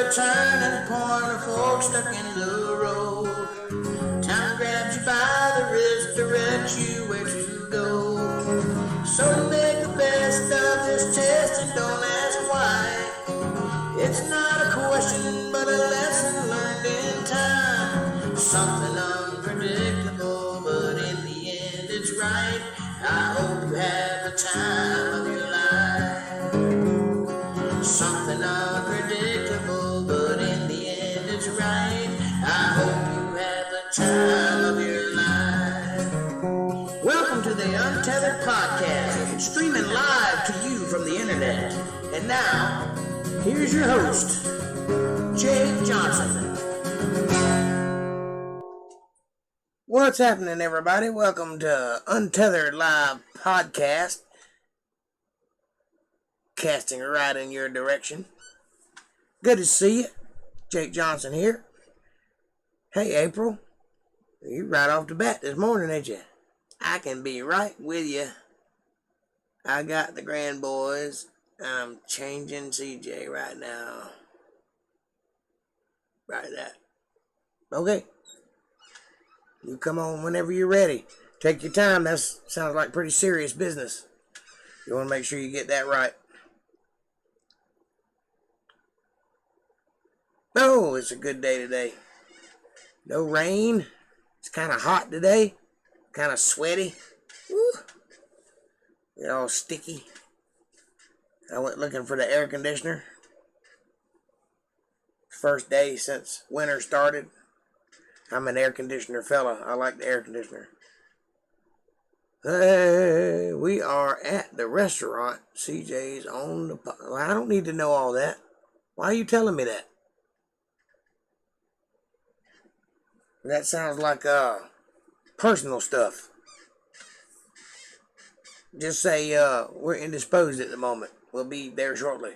a turning point, a fork stuck in the road. Time grabs you by the wrist, directs you where to go. So make the best of this test and don't ask why. It's not a question, but a lesson learned in time. Something unpredictable, but in the end it's right. I hope you have the time of your life. Something unpredictable, but in the end it's right. I hope you have the time of your life. Welcome to the Untethered podcast, streaming live to you from the internet. And now, here's your host, Jake Johnson. What's happening, everybody? Welcome to Untethered Live Podcast. Casting right in your direction. Good to see you. Jake Johnson here. Hey, April. You right off the bat this morning, ain't you? I can be right with you. I got the grand boys. I'm changing CJ right now. Right that. Okay. You come on whenever you're ready. Take your time. That sounds like pretty serious business. You want to make sure you get that right. Oh, it's a good day today. No rain. It's kind of hot today. Kind of sweaty. Woo. Get all sticky. I went looking for the air conditioner. First day since winter started. I'm an air conditioner fella. I like the air conditioner. Hey, we are at the restaurant. CJ's on the... Well, I don't need to know all that. Why are you telling me that? That sounds like personal stuff. Just say we're indisposed at the moment. We'll be there shortly.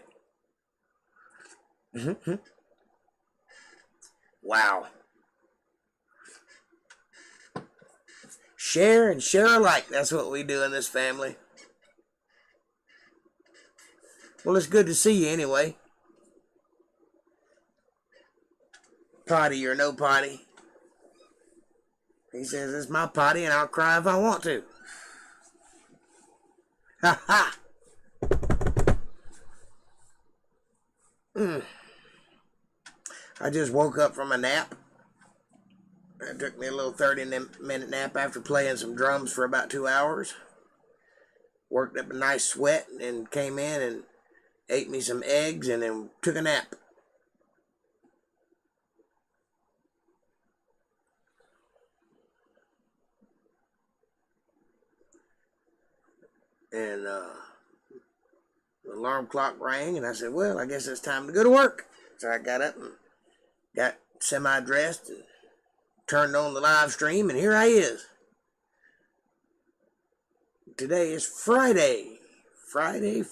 Wow. Share and share alike. That's what we do in this family. Well, it's good to see you anyway. Potty or no potty. He says, it's my potty and I'll cry if I want to. Ha ha! I just woke up from a nap. It took me a little 30-minute nap after playing some drums for about 2 hours. Worked up a nice sweat and came in and ate me some eggs and then took a nap. And the alarm clock rang, and I said, well, I guess it's time to go to work. So I got up and got semi-dressed and turned on the live stream, and here I is. Today is Friday. Friday.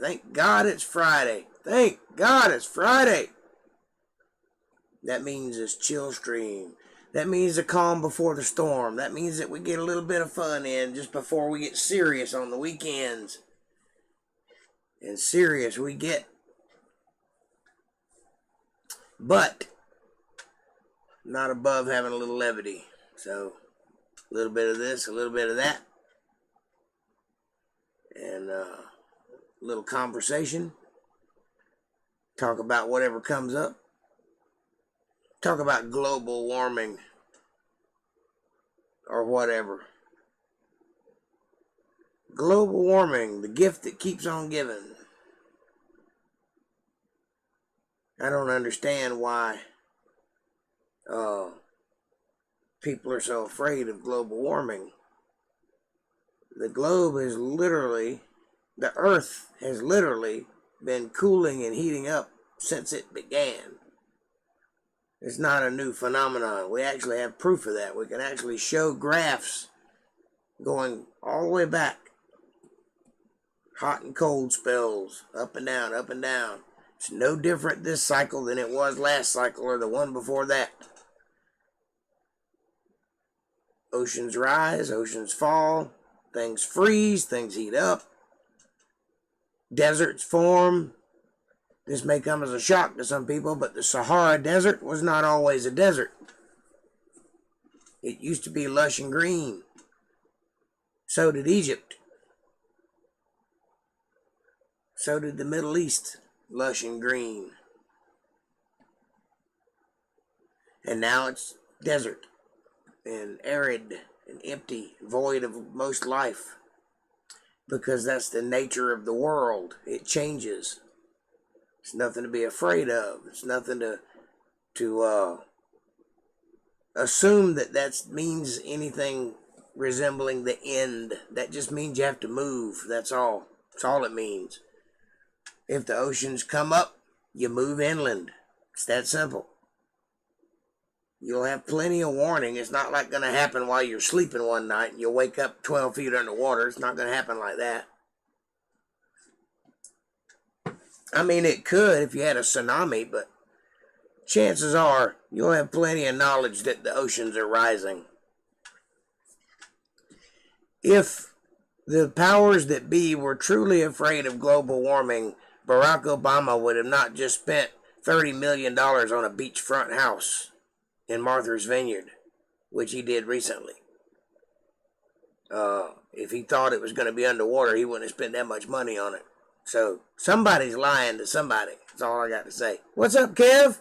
Thank God it's Friday. Thank God it's Friday. That means it's chill stream. That means the calm before the storm. That means that we get a little bit of fun in just before we get serious on the weekends. And serious we get. But not above having a little levity. So a little bit of this, a little bit of that. And a little conversation. Talk about whatever comes up. Talk about global warming or whatever. Global warming, the gift that keeps on giving. I don't understand why people are so afraid of global warming. The globe is literally, the earth has literally been cooling and heating up since it began. It's not a new phenomenon. We actually have proof of that. We can actually show graphs going all the way back. Hot and cold spells, up and down, up and down. It's no different this cycle than it was last cycle or the one before that. Oceans rise, oceans fall, things freeze, things heat up. Deserts form, This may come as a shock to some people, but the Sahara Desert was not always a desert. It used to be lush and green. So did Egypt. So did the Middle East, lush and green. And now it's desert and arid and empty, void of most life. Because that's the nature of the world. It changes. It's nothing to be afraid of. It's nothing to assume that means anything resembling the end. That just means you have to move. That's all. That's all it means. If the oceans come up, you move inland. It's that simple. You'll have plenty of warning. It's not like going to happen while you're sleeping one night and you'll wake up 12 feet underwater. It's not going to happen like that. I mean, it could if you had a tsunami, but chances are you'll have plenty of knowledge that the oceans are rising. If the powers that be were truly afraid of global warming, Barack Obama would have not just spent $30 million on a beachfront house in Martha's Vineyard, which he did recently. If he thought it was going to be underwater, he wouldn't have spent that much money on it. So, somebody's lying to somebody. That's all I got to say. What's up, Kev?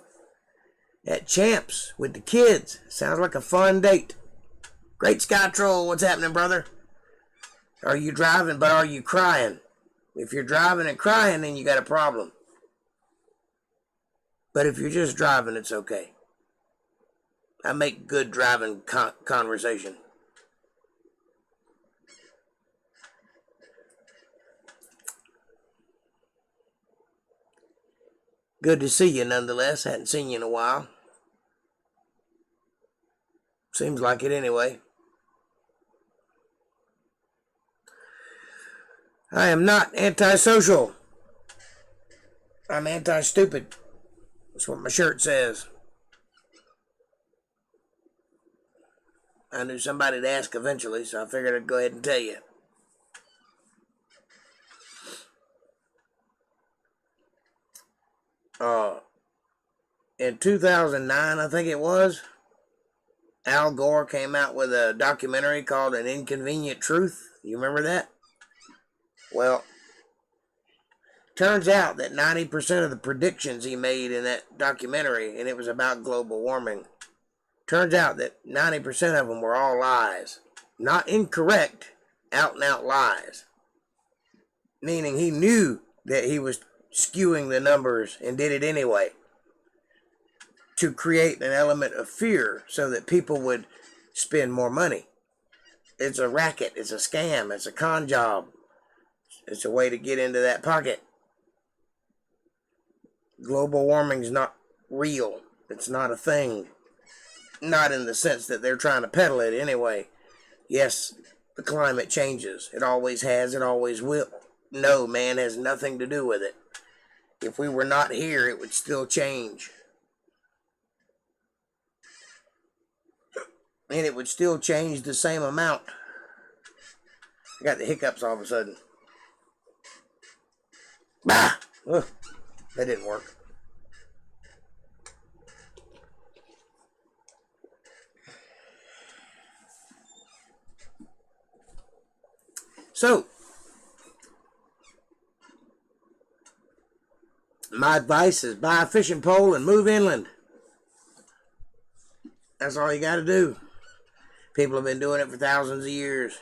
At Champs with the kids. Sounds like a fun date. Great Sky Troll, what's happening, brother? Are you driving, but are you crying? If you're driving and crying, then you got a problem. But if you're just driving, it's okay. I make good driving conversation. Good to see you nonetheless. Hadn't seen you in a while. Seems like it anyway. I am not antisocial. I'm anti-stupid. That's what my shirt says. I knew somebody'd ask eventually, so I figured I'd go ahead and tell you. In 2009, I think it was, Al Gore came out with a documentary called An Inconvenient Truth. You remember that? Well, turns out that 90% of the predictions he made in that documentary, and it was about global warming, turns out that 90% of them were all lies. Not incorrect, out and out lies. Meaning he knew that he was skewing the numbers and did it anyway to create an element of fear so that people would spend more money. It's a racket, it's a scam, it's a con job. It's a way to get into that pocket. Global warming's not real. It's not a thing. Not in the sense that they're trying to peddle it anyway. Yes, the climate changes. It always has, it always will. No, man has nothing to do with it. If we were not here, it would still change. And it would still change the same amount. I got the hiccups all of a sudden. Bah! Ugh, that didn't work. So, my advice is buy a fishing pole and move inland. That's all you got to do. People have been doing it for thousands of years.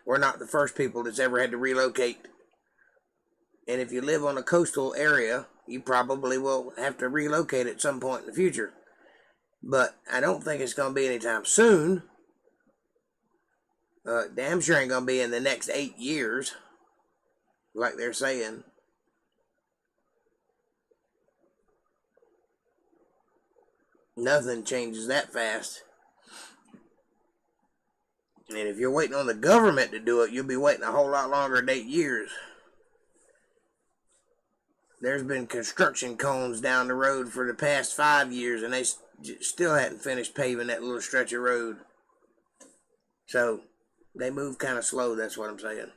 We're not the first people that's ever had to relocate. And if you live on a coastal area, you probably will have to relocate at some point in the future. But I don't think it's going to be anytime soon. Damn sure ain't going to be in the next 8 years, like they're saying. Nothing changes that fast. And if you're waiting on the government to do it, you'll be waiting a whole lot longer than 8 years. There's been construction cones down the road for the past 5 years, and they still hadn't finished paving that little stretch of road. So, they move kind of slow, that's what I'm saying.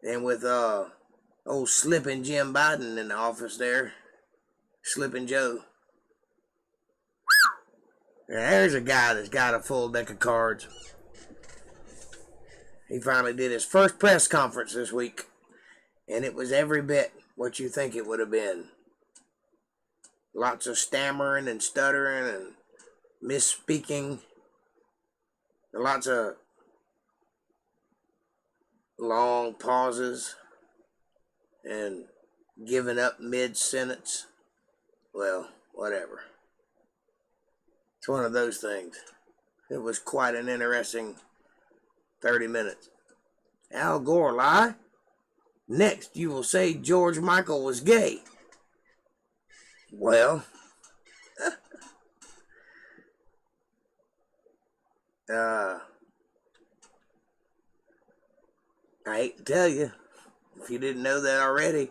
And with Old Slippin' Jim Biden in the office there. Slippin' Joe. There's a guy that's got a full deck of cards. He finally did his first press conference this week, and it was every bit what you think it would have been. Lots of stammering and stuttering and misspeaking. Lots of long pauses and giving up mid-sentence. Well, whatever. It's one of those things. It was quite an interesting 30 minutes. Al Gore lie? Next, you will say George Michael was gay. Well, I hate to tell you, if you didn't know that already,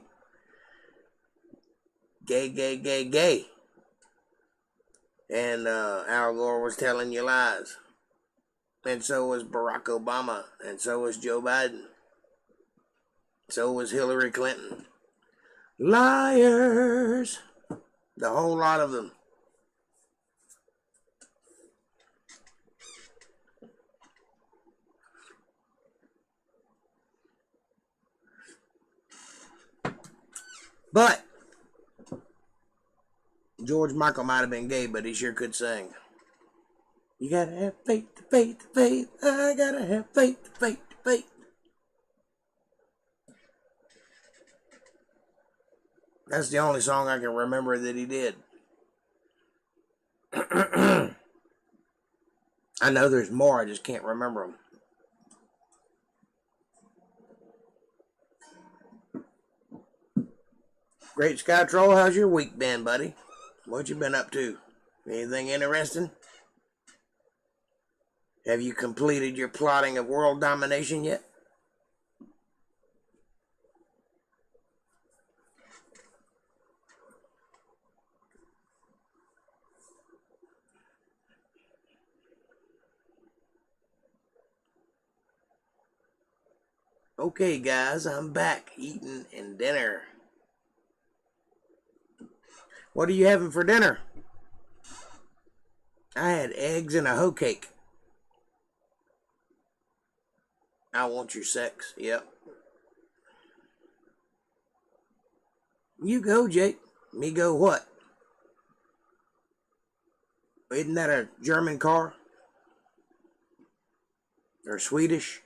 gay, gay, gay, gay. And Al Gore was telling you lies. And so was Barack Obama. And so was Joe Biden. So was Hillary Clinton. Liars! The whole lot of them. But George Michael might have been gay, but he sure could sing. You gotta have faith, faith, faith. I gotta have faith, faith, faith. That's the only song I can remember that he did. I know there's more, I just can't remember them. Great Sky Troll, how's your week been, buddy? What you been up to? Anything interesting? Have you completed your plotting of world domination yet? Okay, guys, I'm back eating and dinner. What are you having for dinner? I had eggs and a hoe cake. I want your sex. Yep. You go, Jake. Me go what? Isn't that a German car? Or Swedish?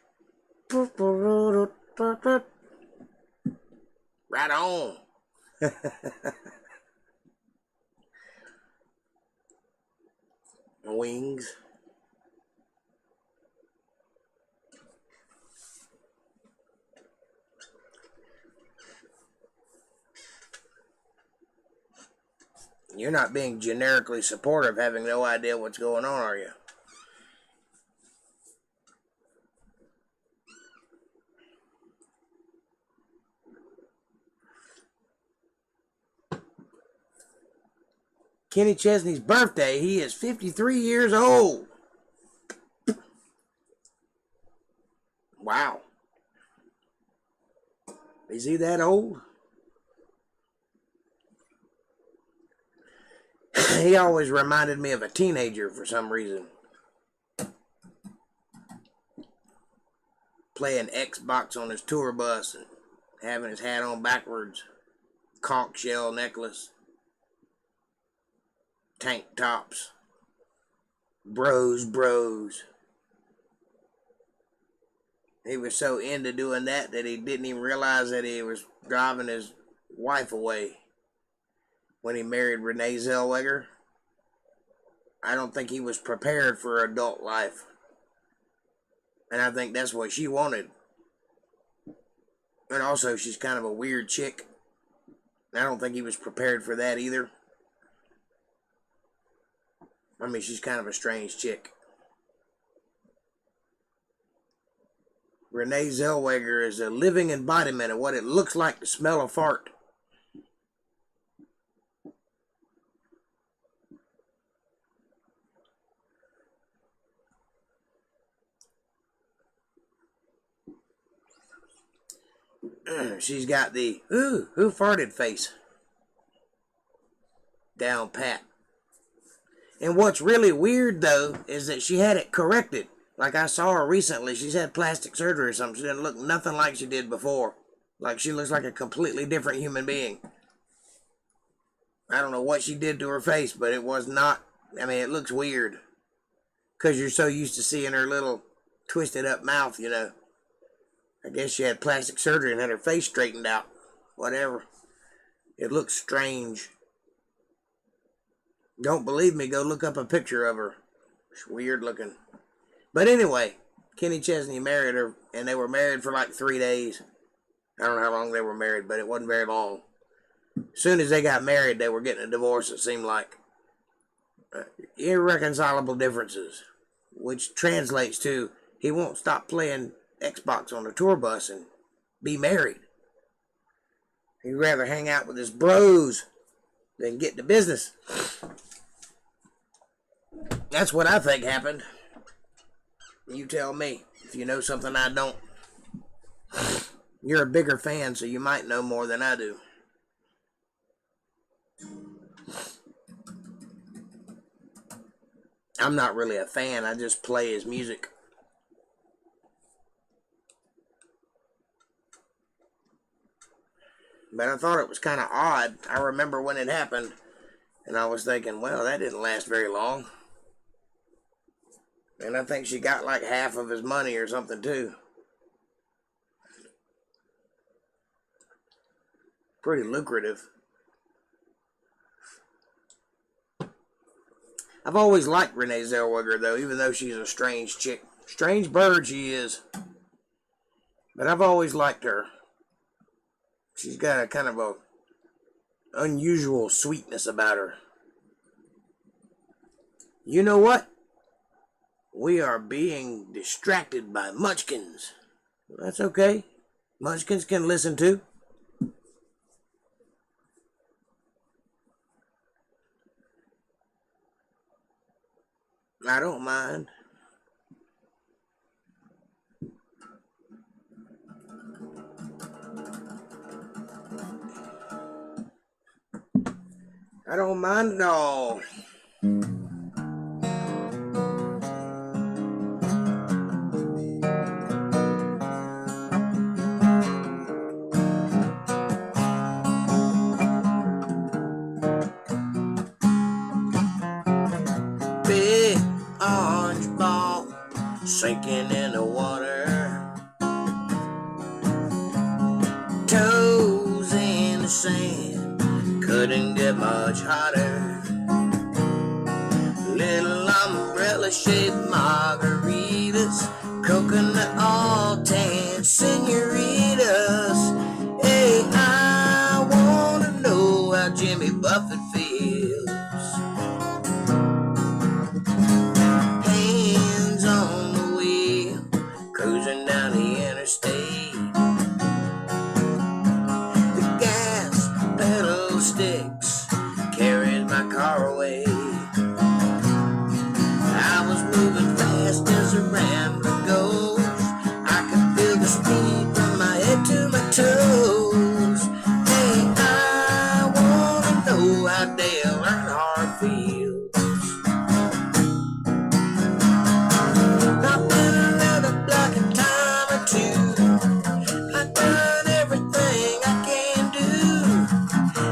Right on. Wings. You're not being generically supportive, having no idea what's going on, are you? Kenny Chesney's birthday, he is 53 years old. Wow. Is he that old? He always reminded me of a teenager for some reason. Playing Xbox on his tour bus and having his hat on backwards. Conch shell necklace. Tank tops. Bros. He was so into doing that he didn't even realize that he was driving his wife away when he married Renee Zellweger. I don't think he was prepared for adult life. And I think that's what she wanted. And also, she's kind of a weird chick. I don't think he was prepared for that either. I mean, she's kind of a strange chick. Renee Zellweger is a living embodiment of what it looks like to smell a fart. She's got the, ooh, who farted face down pat. And what's really weird, though, is that she had it corrected. Like I saw her recently. She's had plastic surgery or something. She didn't look nothing like she did before. Like she looks like a completely different human being. I don't know what she did to her face, but it was not, I mean, it looks weird. Because you're so used to seeing her little twisted up mouth, you know. I guess she had plastic surgery and had her face straightened out. Whatever. It looks strange. Don't believe me, go look up a picture of her. It's weird looking. But anyway, Kenny Chesney married her, and they were married for like 3 days. I don't know how long they were married, but it wasn't very long. As soon as they got married, they were getting a divorce, it seemed like. Irreconcilable differences. Which translates to, he won't stop playing Xbox on the tour bus and be married. He'd rather hang out with his bros than get to business. That's what I think happened. You tell me if you know something I don't. You're a bigger fan, so you might know more than I do. I'm not really a fan. I just play his music. But I thought it was kind of odd. I remember when it happened, and I was thinking, well, that didn't last very long. And I think she got like half of his money or something too. Pretty lucrative. I've always liked Renee Zellweger, though, even though she's a strange chick. Strange bird she is. But I've always liked her. She's got a kind of a unusual sweetness about her. You know what? We are being distracted by munchkins. That's okay. Munchkins can listen too. I don't mind. I don't mind at all. Big orange ball sinking in the water. Toes in the sand, couldn't get much hotter. Little umbrella-shaped margaritas, coconut all tan senoritas. Hey, I wanna know how Jimmy Buffett feels. Hands on the wheel, cruising down the interstate. The gas pedal sticks, carries my car away. I was moving fast as a rambler goes. I could feel the speed from my head to my toes. Hey, I wanna know how Dale Earnhardt feels. I've been around the block a time or two. I've done everything I can do.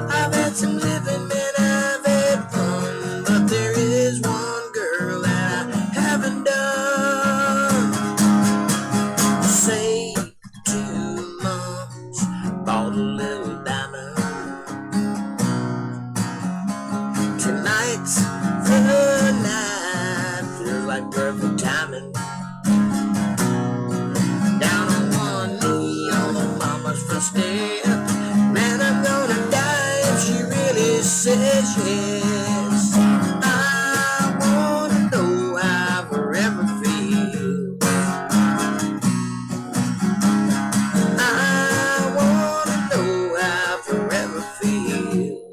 I've had some living, man, I've had fun. But there is one girl that I haven't done. Saved 2 months, bought a little diamond. Tonight's the night, feels like perfect timing. Down on one knee on my mama's front step. Man, I'm gonna die if she really says yes. I wanna know how forever feels. I wanna know how forever feels.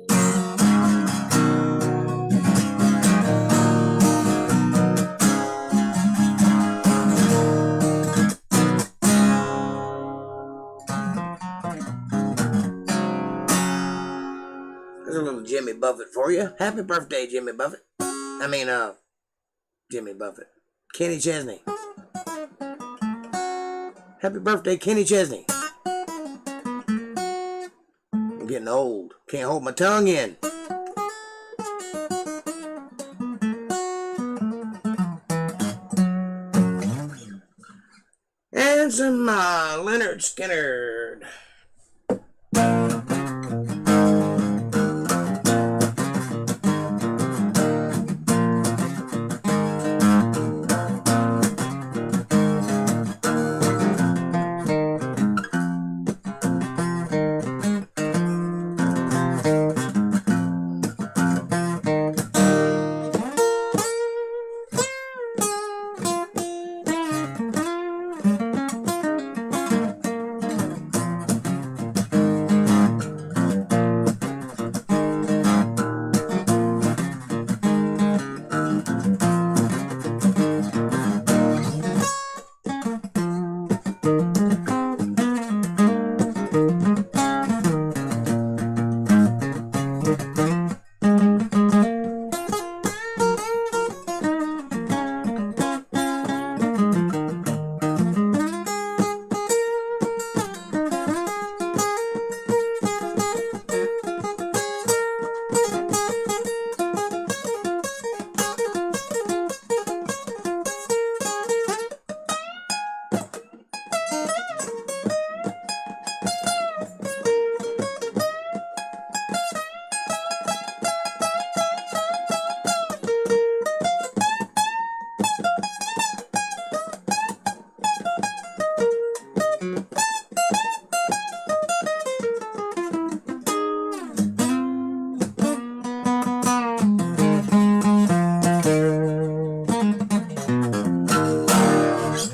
Buffett for you. Happy birthday, Jimmy Buffett. Jimmy Buffett. Kenny Chesney. Happy birthday, Kenny Chesney. I'm getting old. Can't hold my tongue in. And some Leonard Skinner.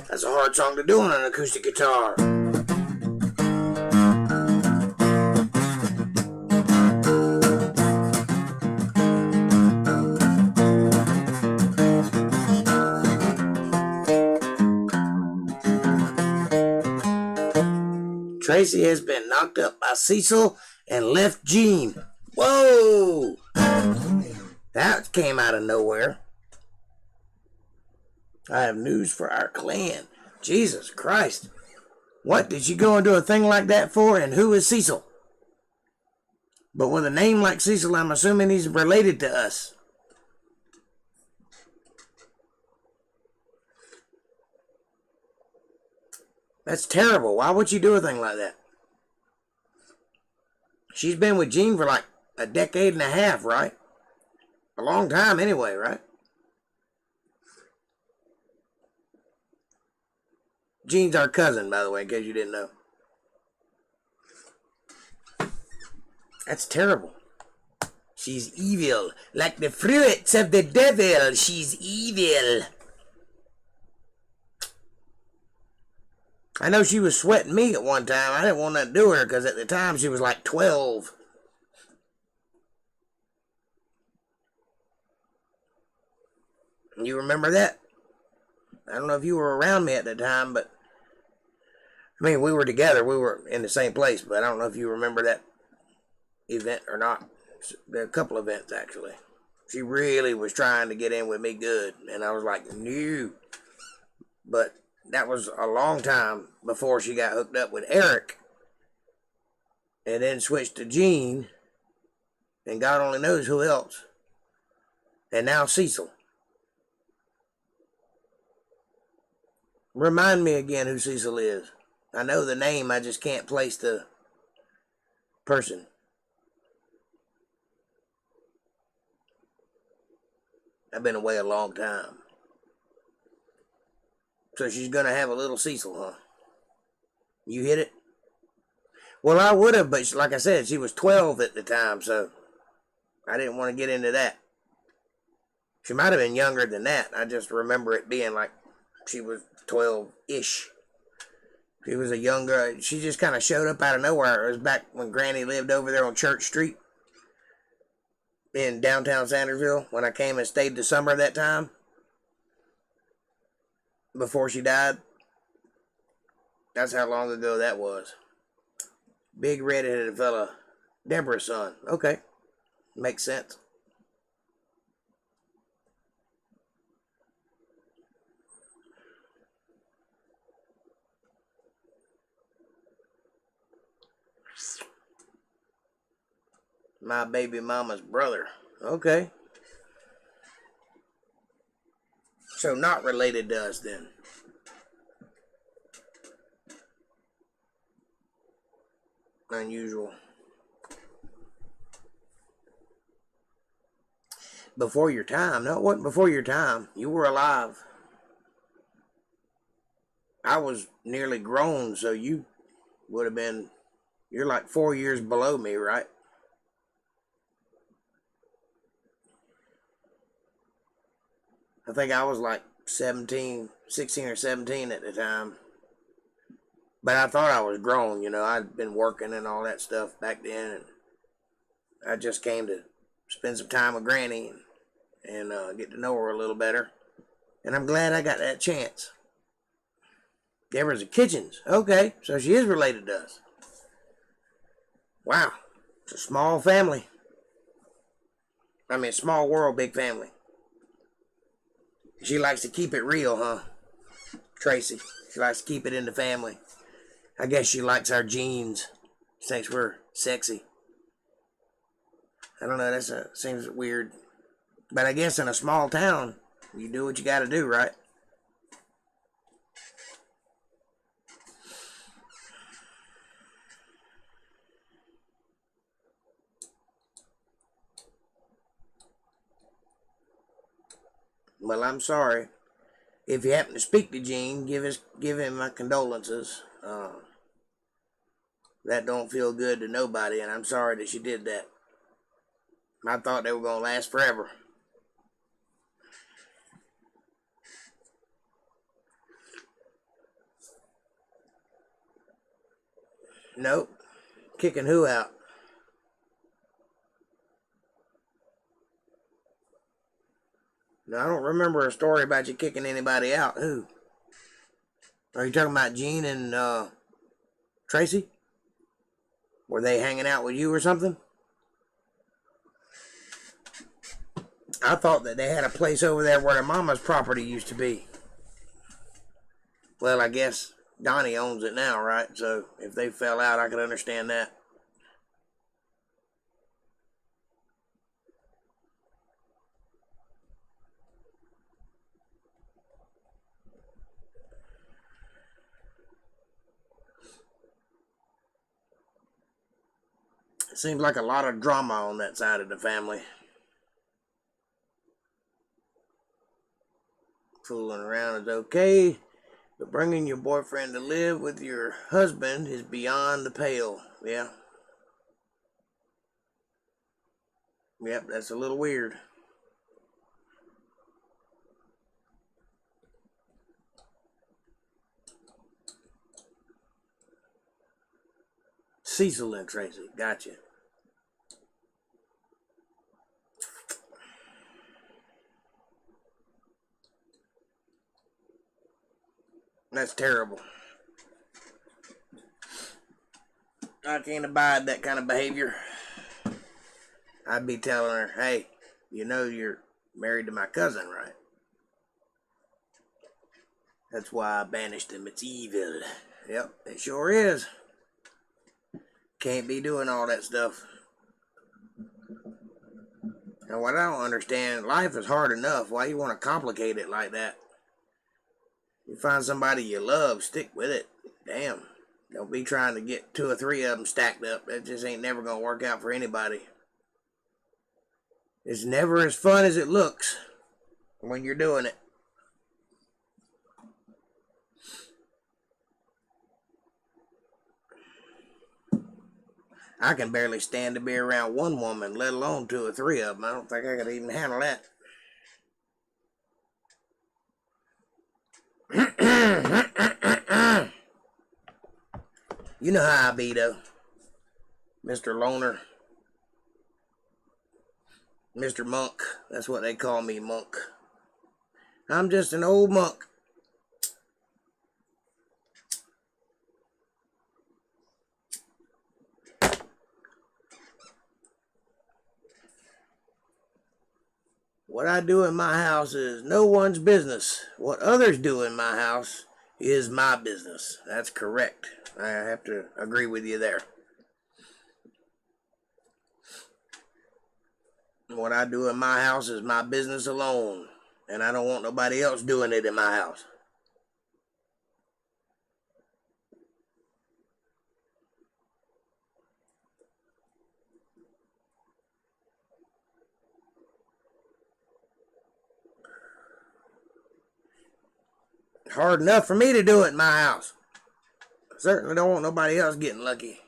That's a hard song to do on an acoustic guitar. Tracy has been knocked up by Cecil and left Gene. Whoa! That came out of nowhere. I have news for our clan. Jesus Christ. What did she go and do a thing like that for? And who is Cecil? But with a name like Cecil, I'm assuming he's related to us. That's terrible. Why would you do a thing like that? She's been with Gene for like a decade and a half, right? A long time anyway, right? Gene's our cousin, by the way, in case you didn't know. That's terrible. She's evil. Like the fruits of the devil, she's evil. I know she was sweating me at one time. I didn't want nothing to do with her because at the time she was like 12. You remember that? I don't know if you were around me at the time, but I mean, we were together. We were in the same place, but I don't know if you remember that event or not. There are a couple events, actually. She really was trying to get in with me good, and I was like, no. But that was a long time before she got hooked up with Eric, and then switched to Gene, and God only knows who else. And now Cecil. Remind me again who Cecil is. I know the name, I just can't place the person. I've been away a long time. So she's going to have a little Cecil, huh? You hit it? Well, I would have, but like I said, she was 12 at the time, so I didn't want to get into that. She might have been younger than that. I just remember it being like she was 12-ish. She was a young girl. She just kind of showed up out of nowhere. It was back when Granny lived over there on Church Street in downtown Sandersville when I came and stayed the summer that time before she died. That's how long ago that was. Big red-headed fella. Deborah's son. Okay. Makes sense. My baby mama's brother. Okay. So not related to us then. Unusual. Before your time. No, it wasn't before your time. You were alive. I was nearly grown, so you would have been... You're like 4 years below me, right? I think I was like 16 or 17 at the time. But I thought I was grown, you know. I'd been working and all that stuff back then. And I just came to spend some time with Granny and get to know her a little better. And I'm glad I got that chance. Deborah's a Kitchens. Okay, so she is related to us. Wow, it's a small family. I mean, small world, big family. She likes to keep it real, huh? Tracy. She likes to keep it in the family. I guess she likes our genes. She thinks we're sexy. I don't know, that seems weird. But I guess in a small town, you do what you gotta do, right? Well, I'm sorry. If you happen to speak to Gene, give him my condolences. That don't feel good to nobody, and I'm sorry that she did that. I thought they were going to last forever. Nope. Kicking who out? No, I don't remember a story about you kicking anybody out. Who? Are you talking about Gene and Tracy? Were they hanging out with you or something? I thought that they had a place over there where their mama's property used to be. Well, I guess Donnie owns it now, right? So if they fell out, I could understand that. It seems like a lot of drama on that side of the family. Fooling around is okay, but bringing your boyfriend to live with your husband is beyond the pale. Yeah. Yep, that's a little weird. Cecil and Tracy, gotcha. That's terrible. I can't abide that kind of behavior. I'd be telling her, hey, you know you're married to my cousin, right? That's why I banished him. It's evil. Yep, it sure is. Can't be doing all that stuff. And what I don't understand, life is hard enough. Why you want to complicate it like that? You find somebody you love, stick with it. Damn. Don't be trying to get 2 or 3 of them stacked up. That just ain't never going to work out for anybody. It's never as fun as it looks when you're doing it. I can barely stand to be around one woman, let alone 2 or 3 of them. I don't think I could even handle that. You know how I be, though. Mr. Loner. Mr. Monk. That's what they call me, Monk. I'm just an old monk. What I do in my house is no one's business. What others do in my house is my business. That's correct. I have to agree with you there. What I do in my house is my business alone. And I don't want nobody else doing it in my house. Hard enough for me to do it in my house. Certainly don't want nobody else getting lucky.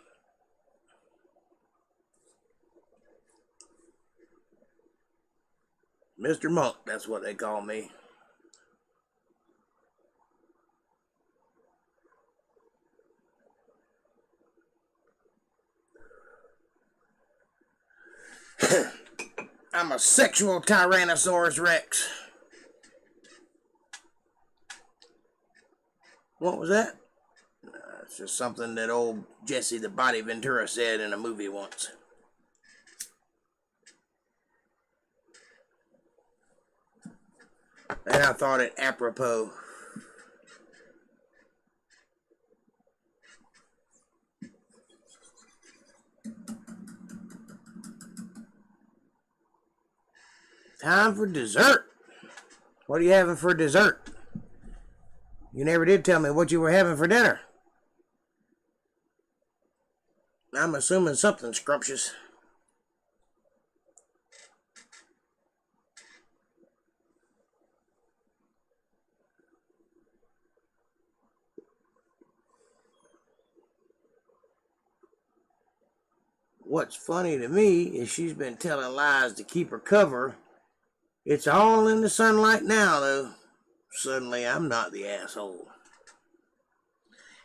Mr. Monk, that's what they call me. I'm a sexual Tyrannosaurus Rex. What was that? It's just something that old Jesse the Body Ventura said in a movie once. And I thought it apropos. Time for dessert. What are you having for dessert? You never did tell me what you were having for dinner. I'm assuming something scrumptious. What's funny to me is she's been telling lies to keep her cover. It's all in the sunlight now, though. Suddenly, I'm not the asshole.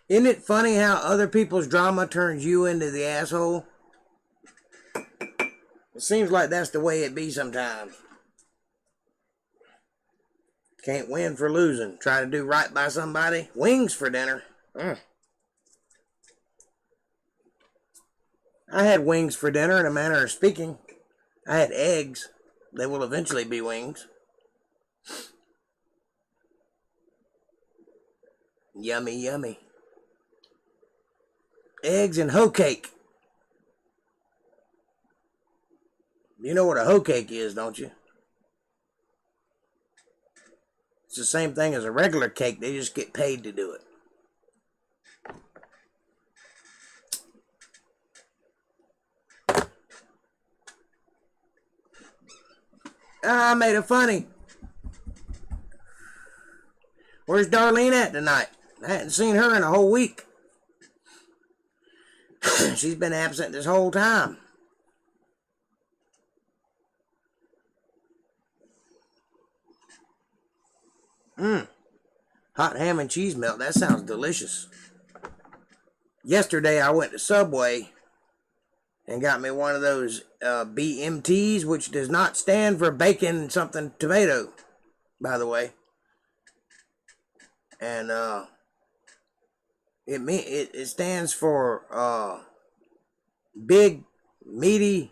Isn't it funny how other people's drama turns you into the asshole? It seems like that's the way it be sometimes. Can't win for losing. Try to do right by somebody. Wings for dinner. I had wings for dinner in a manner of speaking. I had eggs. They will eventually be wings. Yummy, yummy. Eggs and hoe cake. You know what a hoe cake is, don't you? It's the same thing as a regular cake. They just get paid to do it. I made it funny. Where's Darlene at tonight? I hadn't seen her in a whole week. She's been absent this whole time. Hot ham and cheese melt. That sounds delicious. Yesterday I went to Subway and got me one of those BMTs, which does not stand for bacon something tomato, by the way. And it stands for big, meaty,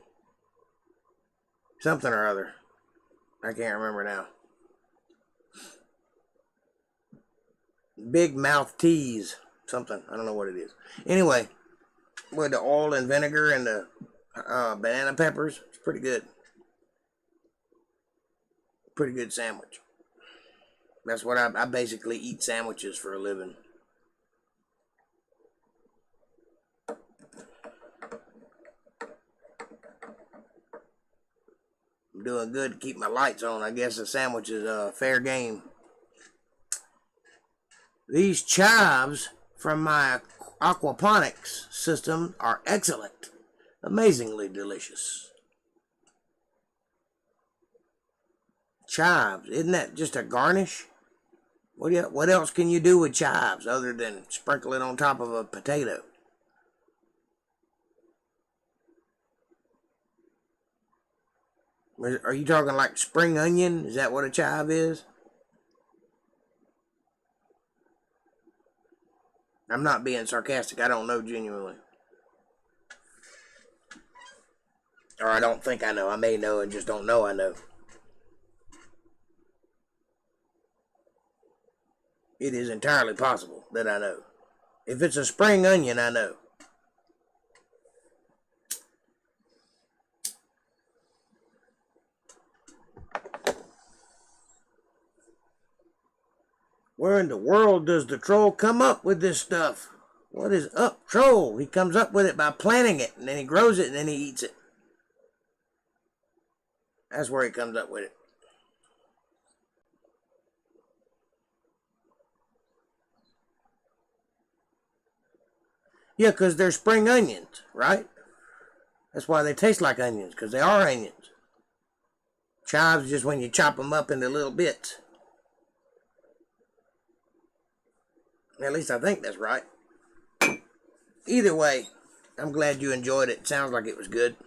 something or other. I can't remember now. Big mouth teas, something. I don't know what it is. Anyway, with the oil and vinegar and the banana peppers, it's pretty good. Pretty good sandwich. That's what I basically eat sandwiches for a living. I'm doing good to keep my lights on. I guess the sandwich is fair game. These chives from my aquaponics system are excellent. Amazingly delicious. Chives, isn't that just a garnish? What else can you do with chives other than sprinkle it on top of a potato? Are you talking like spring onion? Is that what a chive is? I'm not being sarcastic. I don't know genuinely. Or I don't think I know. I may know and just don't know I know. It is entirely possible that I know. If it's a spring onion, I know. Where in the world does the troll come up with this stuff? What is up, troll? He comes up with it by planting it, and then he grows it, and then he eats it. That's where he comes up with it. Yeah, because they're spring onions, right? That's why they taste like onions, because they are onions. Chives just when you chop them up into little bits. At least I think that's right. Either way, I'm glad you enjoyed it. Sounds like it was good.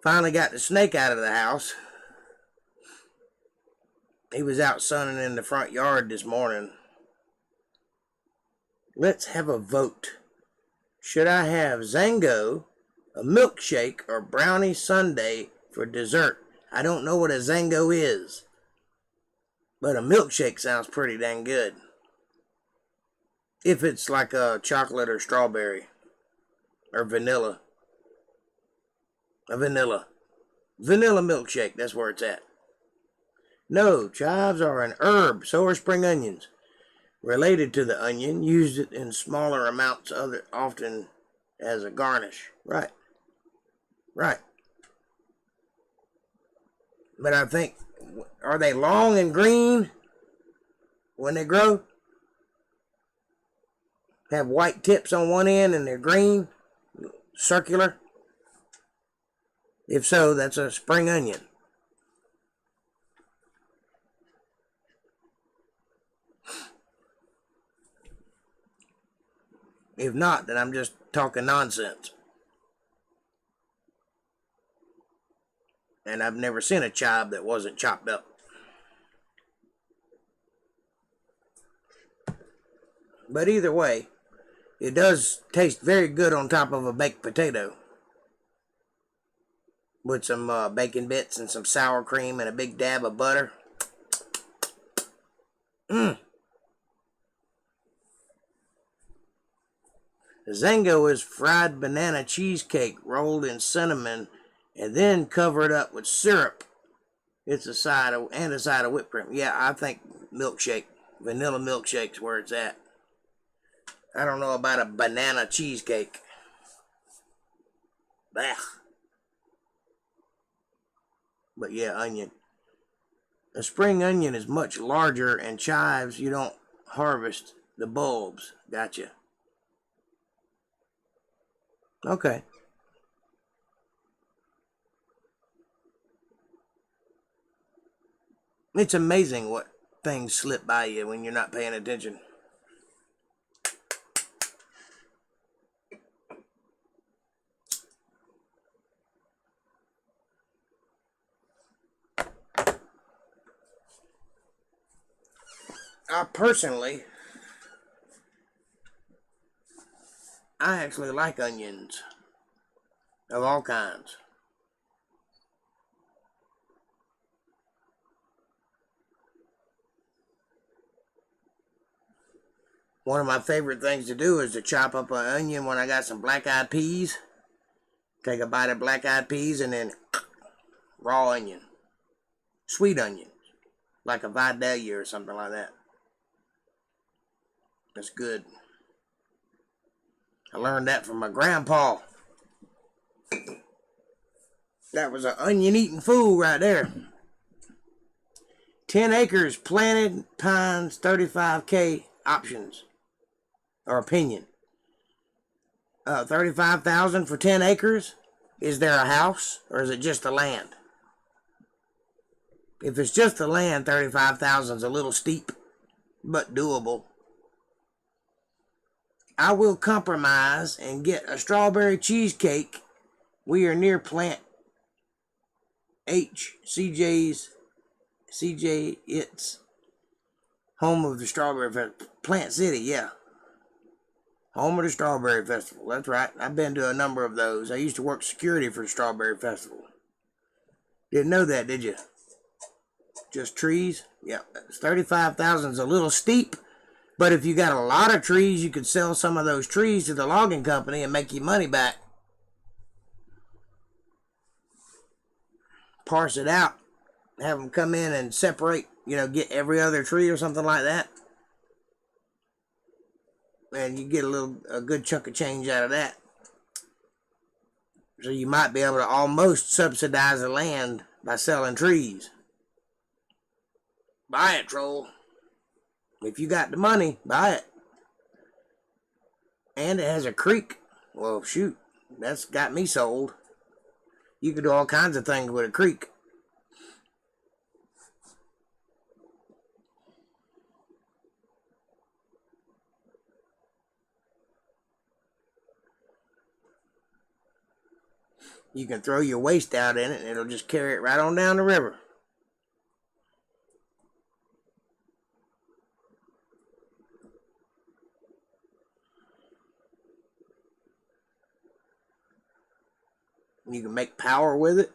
Finally got the snake out of the house. He was out sunning in the front yard this morning. Let's have a vote. Should I have Zango, a milkshake, or brownie sundae for dessert? I don't know what a Zango is, but a milkshake sounds pretty dang good. If it's like a chocolate or strawberry or vanilla. A vanilla milkshake, that's where it's at. No, chives are an herb, so are spring onions. Related to the onion, used it in smaller amounts, often as a garnish. Right. But I think, are they long and green when they grow? Have white tips on one end and they're green, circular? If so, that's a spring onion. If not, then I'm just talking nonsense. And I've never seen a chive that wasn't chopped up. But either way, it does taste very good on top of a baked potato. With some bacon bits and some sour cream and a big dab of butter. Zango is fried banana cheesecake rolled in cinnamon and then covered up with syrup. It's a side of whipped cream. Yeah, I think milkshake, vanilla milkshake's where it's at. I don't know about a banana cheesecake. Blech. But yeah, onion. A spring onion is much larger, and chives, you don't harvest the bulbs. Gotcha. Okay. It's amazing what things slip by you when you're not paying attention. I actually like onions of all kinds. One of my favorite things to do is to chop up an onion when I got some black-eyed peas. Take a bite of black-eyed peas and then raw onion. Sweet onion. Like a Vidalia or something like that. That's good. I learned that from my grandpa. That was an onion-eating fool right there. 10 acres planted, pines, 35K options. Or opinion. 35,000 for 10 acres? Is there a house or is it just the land? If it's just the land, 35,000 is a little steep, but doable. I will compromise and get a strawberry cheesecake. We are near Plant H. CJ It's. Home of the Strawberry Festival. Plant City, yeah. Home of the Strawberry Festival. That's right. I've been to a number of those. I used to work security for the Strawberry Festival. Didn't know that, did you? Just trees? Yeah. 35,000 is a little steep. But if you got a lot of trees, you could sell some of those trees to the logging company and make your money back. Parse it out. Have them come in and separate, get every other tree or something like that. And you get a good chunk of change out of that. So you might be able to almost subsidize the land by selling trees. Buy it, troll. If you got the money, buy it. And it has a creek. Well, shoot, that's got me sold. You could do all kinds of things with a creek. You can throw your waste out in it and it'll just carry it right on down the river. You can make power with it.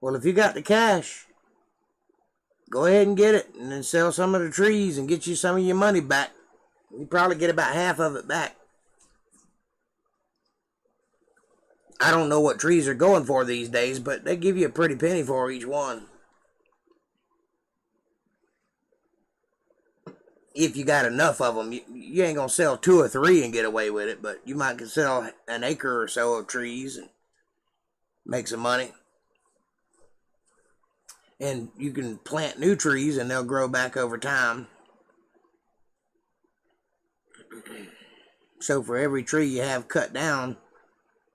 Well, if you got the cash, go ahead and get it and then sell some of the trees and get you some of your money back. You probably get about half of it back. I don't know what trees are going for these days, but they give you a pretty penny for each one. If you got enough of them, you ain't going to sell 2 or 3 and get away with it, but you might can sell an acre or so of trees and make some money. And you can plant new trees and they'll grow back over time. So for every tree you have cut down,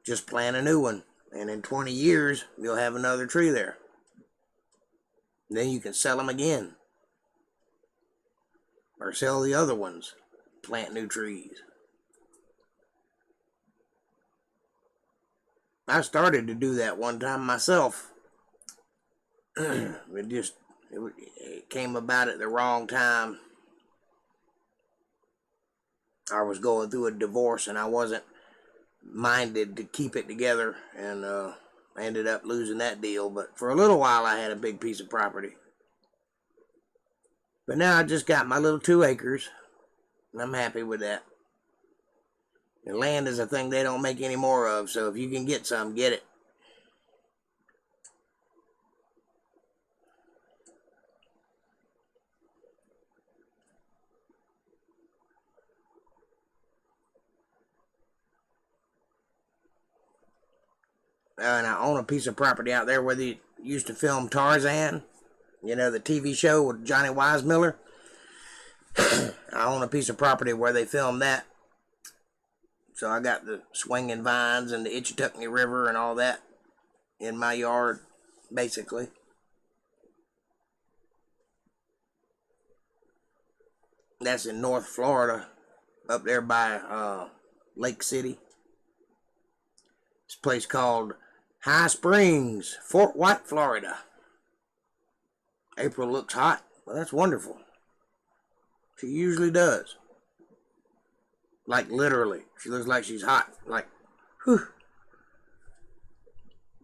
just plant a new one. And in 20 years, you'll have another tree there. Then you can sell them again. Or sell the other ones. Plant new trees. I started to do that one time myself. It came about at the wrong time. I was going through a divorce and I wasn't minded to keep it together, and I ended up losing that deal. But for a little while I had a big piece of property. But now I just got my little 2 acres, and I'm happy with that. And land is a thing they don't make any more of, so if you can get some, get it. And I own a piece of property out there where they used to film Tarzan. The TV show with Johnny Weissmuller. I own a piece of property where they filmed that. So I got the swinging vines and the Itchituckney River and all that in my yard, basically. That's in North Florida, up there by Lake City. This place called High Springs, Fort White, Florida. April looks hot. Well, that's wonderful. She usually does. Like, literally. She looks like she's hot. Like, whew.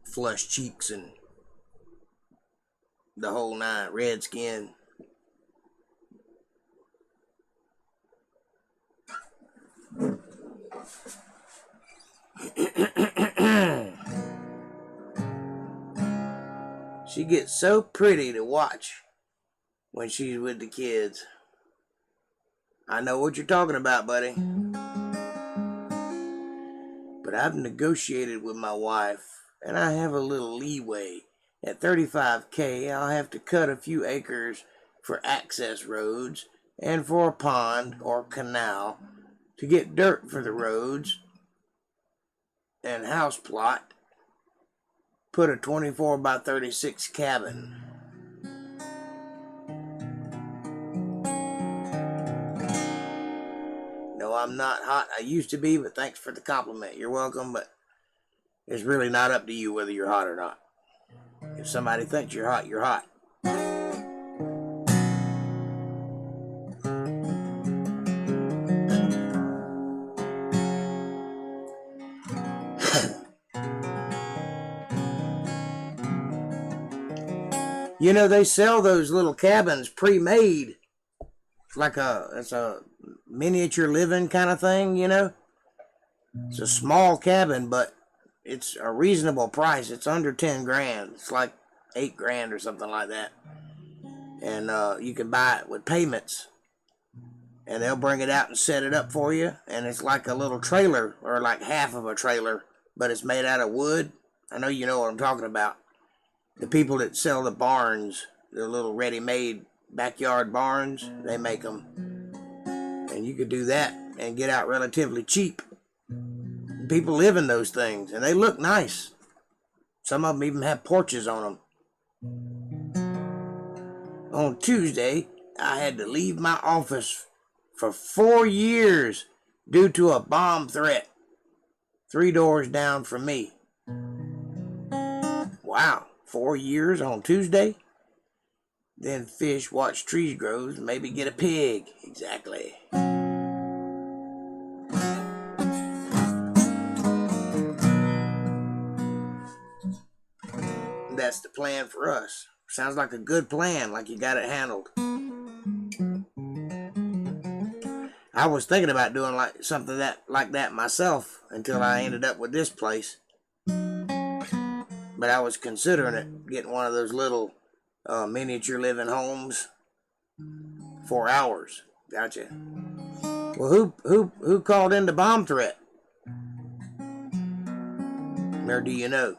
Flushed cheeks and the whole 9. Red skin. She gets so pretty to watch when she's with the kids. I know what you're talking about, buddy. But I've negotiated with my wife, and I have a little leeway. At $35K, I'll have to cut a few acres for access roads and for a pond or canal to get dirt for the roads and house plot. Put a 24 by 36 cabin. No, I'm not hot. I used to be, but thanks for the compliment. You're welcome, but it's really not up to you whether you're hot or not. If somebody thinks you're hot, you're hot. You know, they sell those little cabins pre-made. It's a miniature living kind of thing, you know. It's a small cabin, but it's a reasonable price. It's under 10 grand. It's like 8 grand or something like that. And you can buy it with payments. And they'll bring it out and set it up for you. And it's like a little trailer, or like half of a trailer, but it's made out of wood. I know you know what I'm talking about. The people that sell the barns, the little ready-made backyard barns, they make them. And you could do that and get out relatively cheap. People live in those things, and they look nice. Some of them even have porches on them. On Tuesday, I had to leave my office for 4 years due to a bomb threat 3 doors down from me. Wow, 4 years on Tuesday? Then fish, watch trees grow, maybe get a pig. Exactly. That's the plan for us. Sounds like a good plan, like you got it handled. I was thinking about doing something like that myself until I ended up with this place. But I was considering it, getting one of those little miniature living homes for hours. Gotcha. Well, who called in the bomb threat? Or do you know?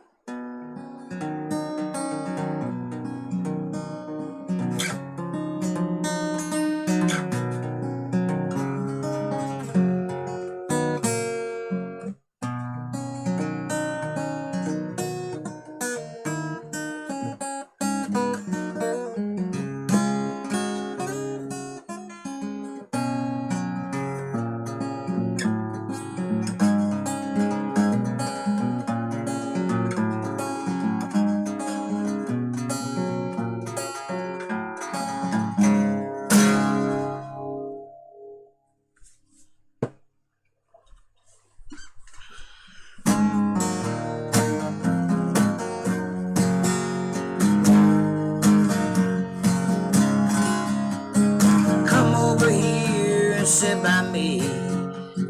Sit by me,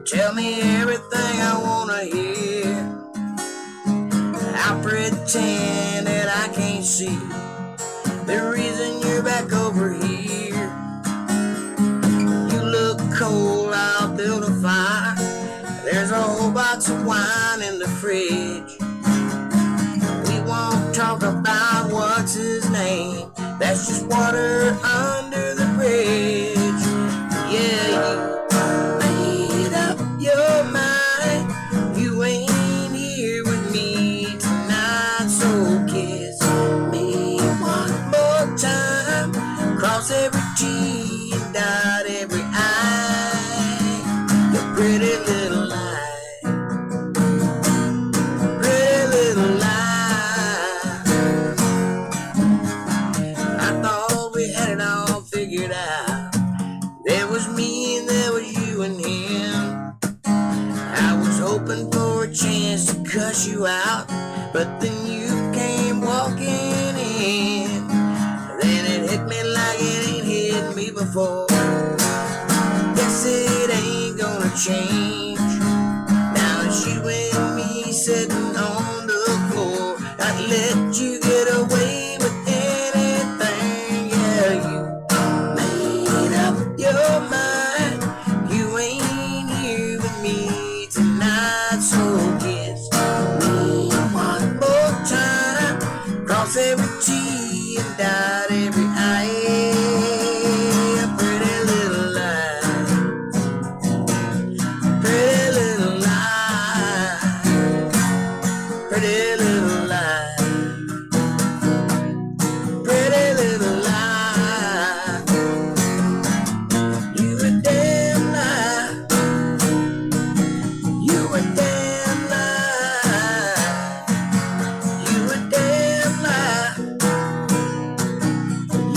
tell me everything I wanna hear. I'll pretend that I can't see the reason you're back over here. You look cold, I'll build a fire. There's a whole box of wine in the fridge. We won't talk about what's his name, that's just water under the bridge. Yeah, you made up your mind. You ain't here with me tonight, so kiss me one more time. Cross every T and dot every I. Your pretty little lie, pretty little lie. I thought we had it all figured out. There was me and there was you and him. I was hoping for a chance to cuss you out, but then you came walking in. Then it hit me like it ain't hit me before. Guess it ain't gonna change. Now it's you and me sitting on the floor. I'd let you get away with anything. Yeah, you made up your mind. You ain't here with me tonight, so kiss me one more time. Cross every T and dot every I. A pretty little lie, pretty little lie, pretty little lie, pretty little lie. You a damn lie, you a damn lie, you a damn lie,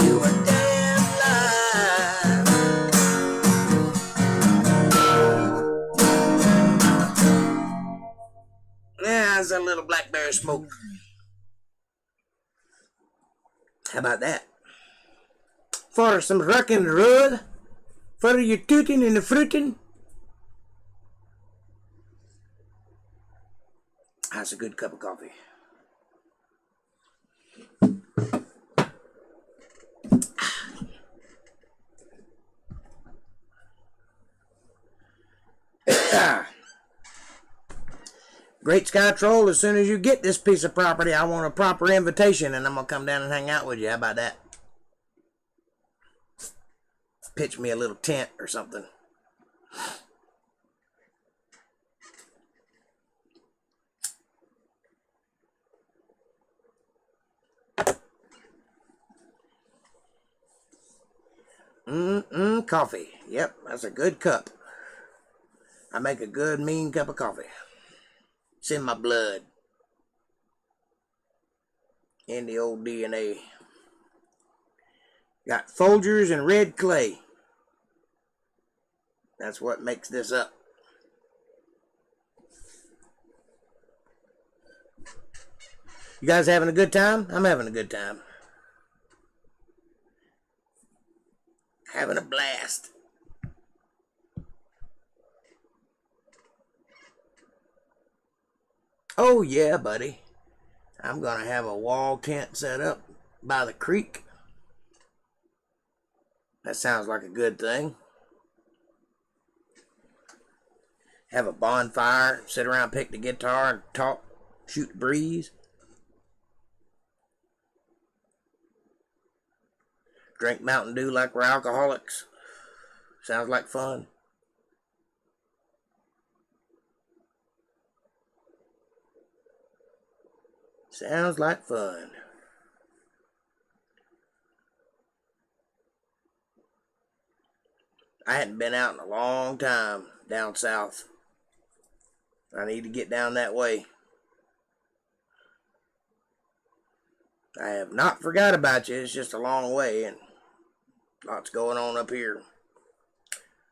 you a damn lie. Yeah, it's a little blackberry smoke. How about that? For some rock and roll, for your tootin' and the fruitin'. That's a good cup of coffee. Great Sky Troll, as soon as you get this piece of property, I want a proper invitation, and I'm going to come down and hang out with you. How about that? Pitch me a little tent or something. Coffee. Yep, that's a good cup. I make a good, mean cup of coffee. It's in my blood. In the old DNA. Got Folgers and red clay. That's what makes this up. You guys having a good time? I'm having a good time. Having a blast. Oh yeah, buddy. I'm gonna have a wall tent set up by the creek. That sounds like a good thing. Have a bonfire, sit around, pick the guitar, and talk, shoot the breeze. Drink Mountain Dew like we're alcoholics. Sounds like fun. Sounds like fun. I hadn't been out in a long time down south. I need to get down that way. I have not forgot about you. It's just a long way and lots going on up here.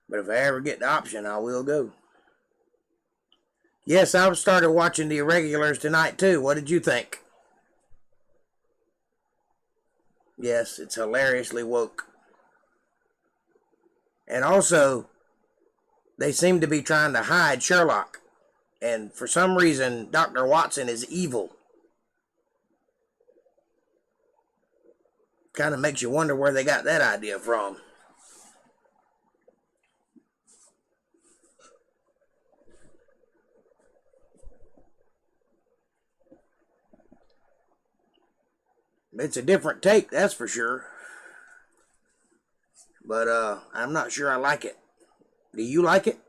But if I ever get the option, I will go. Yes, I started watching The Irregulars tonight too. What did you think? Yes, it's hilariously woke. And also, they seem to be trying to hide Sherlock. And for some reason, Dr. Watson is evil. Kind of makes you wonder where they got that idea from. It's a different take, that's for sure. But I'm not sure I like it. Do you like it?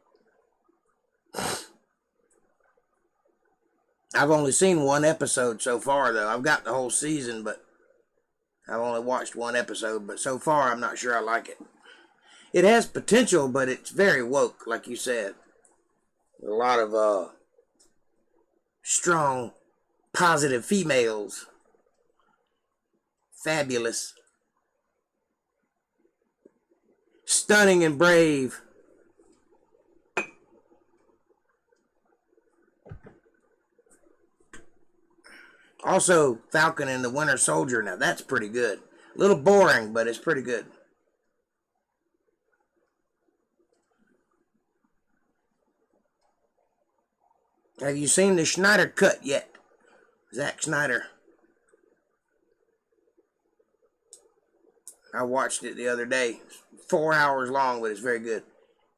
I've only seen one episode so far, though. I've got the whole season, but I've only watched one episode. But so far, I'm not sure I like it. It has potential, but it's very woke, like you said. A lot of strong, positive females. Fabulous. Stunning and brave. Also, Falcon and the Winter Soldier. Now, that's pretty good. A little boring, but it's pretty good. Have you seen the Snyder Cut yet? Zack Snyder. I watched it the other day. 4 hours long, but it's very good.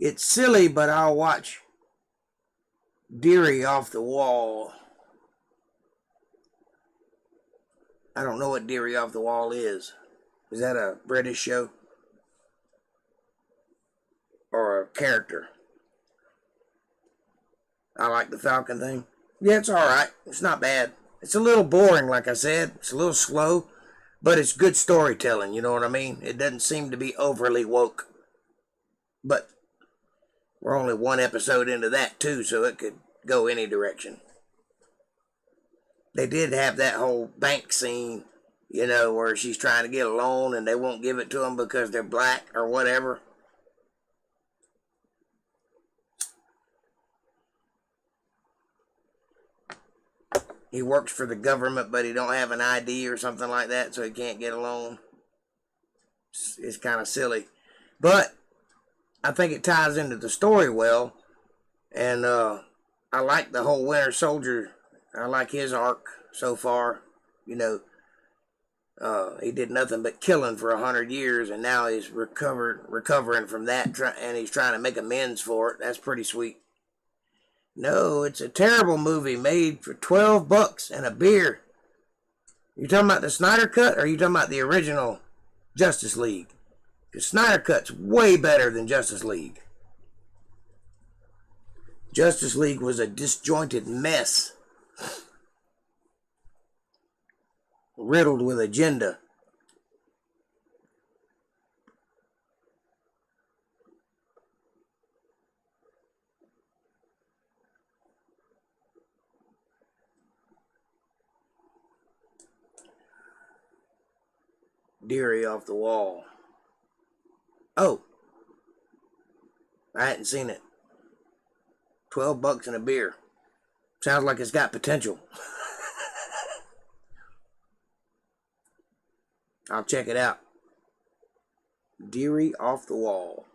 It's silly, but I'll watch Deary Off the Wall. I don't know what Deary Off the Wall is. Is that a British show? Or a character? I like the Falcon thing. Yeah, it's alright. It's not bad. It's a little boring, like I said. It's a little slow. But it's good storytelling, you know what I mean? It doesn't seem to be overly woke. But we're only one episode into that, too, so it could go any direction. They did have that whole bank scene, you know, where she's trying to get a loan and they won't give it to them because they're black or whatever. he works for the government, but he don't have an ID or something like that, so he can't get a loan. It's kind of silly. But I think it ties into the story well. And I like the whole Winter Soldier. I like his arc so far. You know, he did nothing but killing for 100 years, and now he's recovering from that, and he's trying to make amends for it. That's pretty sweet. No, it's a terrible movie made for $12 and a beer. You talking about the Snyder Cut, or are you talking about the original Justice League? Because Snyder Cut's way better than Justice League. Justice League was a disjointed mess, riddled with agenda. Deary off the wall. Oh, I hadn't seen it. $12 and a beer. Sounds like it's got potential. I'll check it out. Deary off the wall.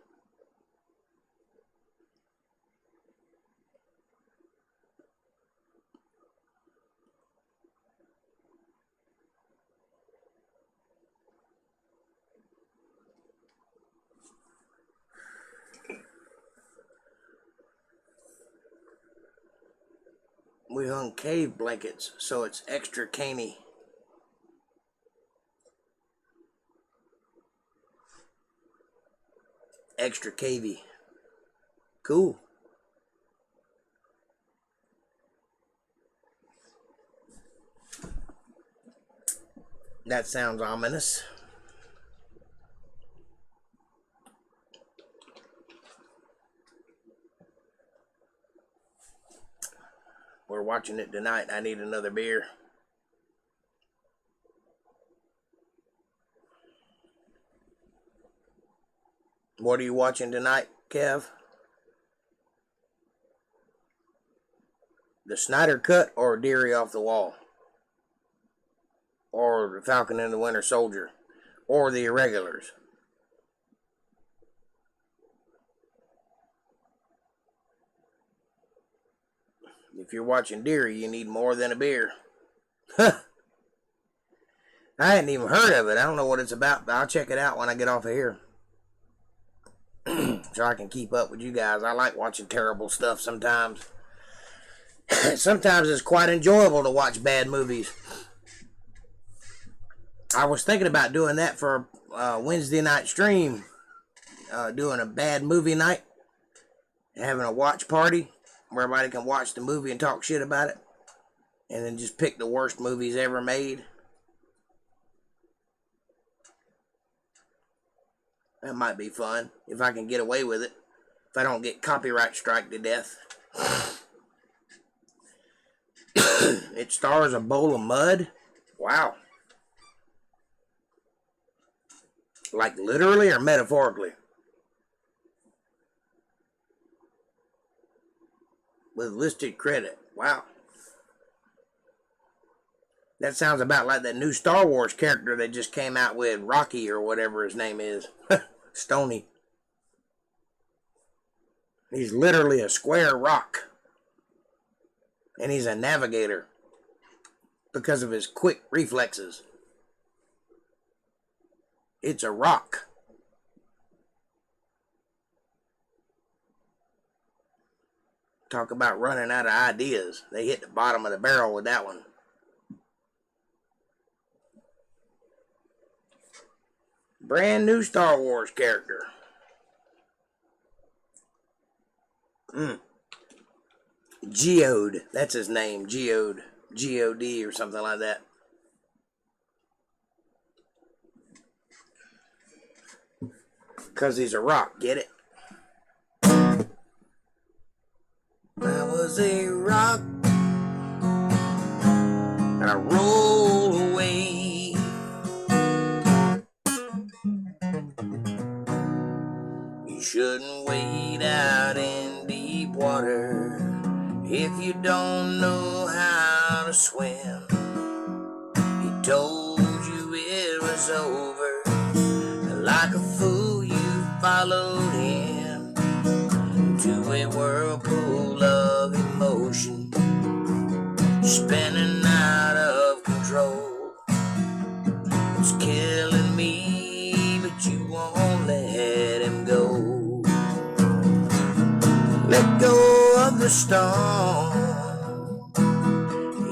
We hung cave blankets, so it's extra caney. Extra cavey. Cool. That sounds ominous. We're watching it tonight. I need another beer. What are you watching tonight, Kev? The Snyder Cut or Deary off the Wall? Or the Falcon and the Winter Soldier? Or the Irregulars? If you're watching Deary, you need more than a beer. I hadn't even heard of it. I don't know what it's about, but I'll check it out when I get off of here. So I can keep up with you guys. I like watching terrible stuff sometimes. Sometimes it's quite enjoyable to watch bad movies. I was thinking about doing that for a Wednesday night stream. Doing a bad movie night. Having a watch party where everybody can watch the movie and talk shit about it. And then just pick the worst movies ever made. That might be fun, if I can get away with it. If I don't get copyright strike to death. It stars a bowl of mud? Wow. Like literally or metaphorically? With listed credit. Wow. That sounds about like that new Star Wars character that just came out with, Rocky or whatever his name is. Stony. He's literally a square rock. And he's a navigator. Because of his quick reflexes. It's a rock. Talk about running out of ideas. They hit the bottom of the barrel with that one. Brand new Star Wars character. Geode. That's his name. Geode. G-O-D or something like that. Because he's a rock. Get it? I was a rock. And I roll away. You shouldn't wade out in deep water if you don't know how how to swim. He told you it was over. Like a fool you followed him to a whirlpool of emotion, spinning out of control. It's killing me, but you won't let him go. Let go of the storm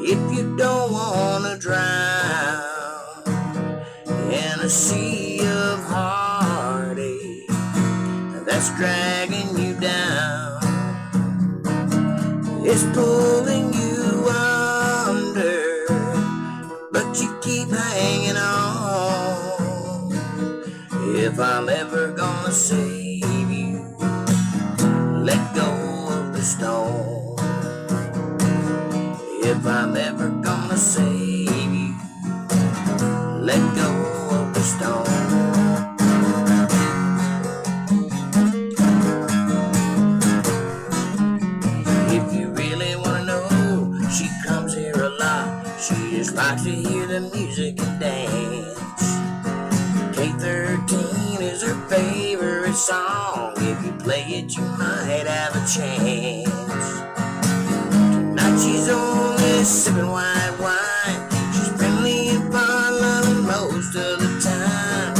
if you don't want to drown in a sea of heartache that's dragging you down. It's pulling you under, but you keep hanging on. If I'm ever gonna save you, let go of the storm. If I'm ever gonna save you, let go of the storm. If you really wanna know, she comes here a lot. She just likes to hear the music and dance. K13 is her favorite song. If you play it, you might have a chance. Tonight she's only sipping white wine. She's friendly and fun loving most of the time.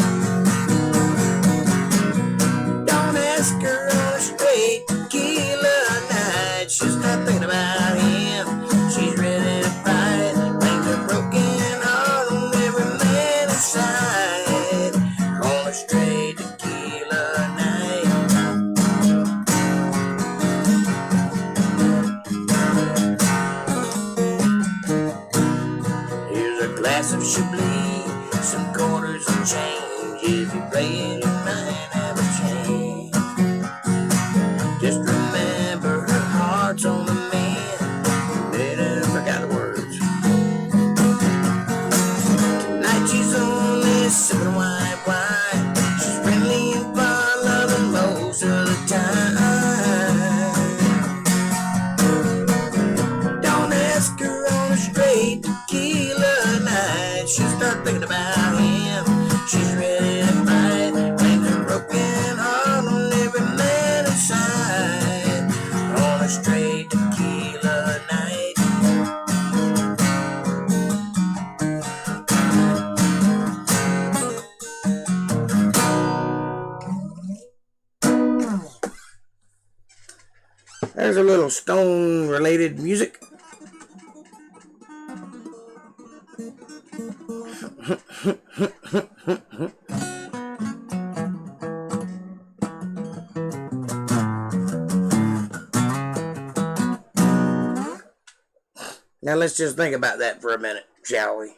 Don't ask her on a straight tequila night. She'll start thinking about him. She's ready to fight. Blames a broken heart on every man inside. On a straight tequila night. Here's a glass of Chablis, some quarters and change. If you play it, you might have a chance. Just remember her heart's on the man. I forgot the words. Tonight she's only sipping white wine. She's friendly and fun loving most of the time. Don't ask her on a straight tequila night. She'll start thinking about him. She's ready to fight. Blames a broken heart on every man inside. On a straight tequila night. There's a little stone related music. Now let's just think about that for a minute, shall we?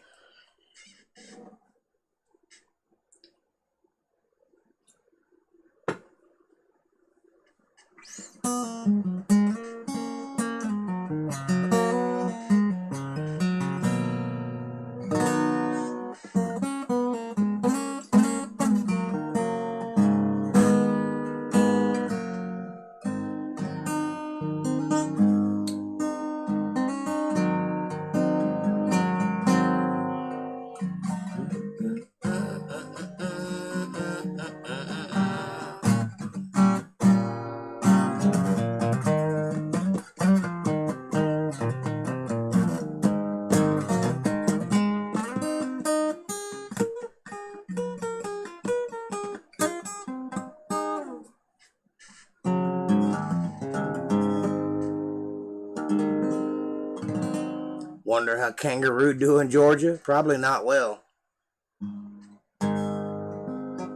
Wonder how kangaroo do in Georgia? Probably not well.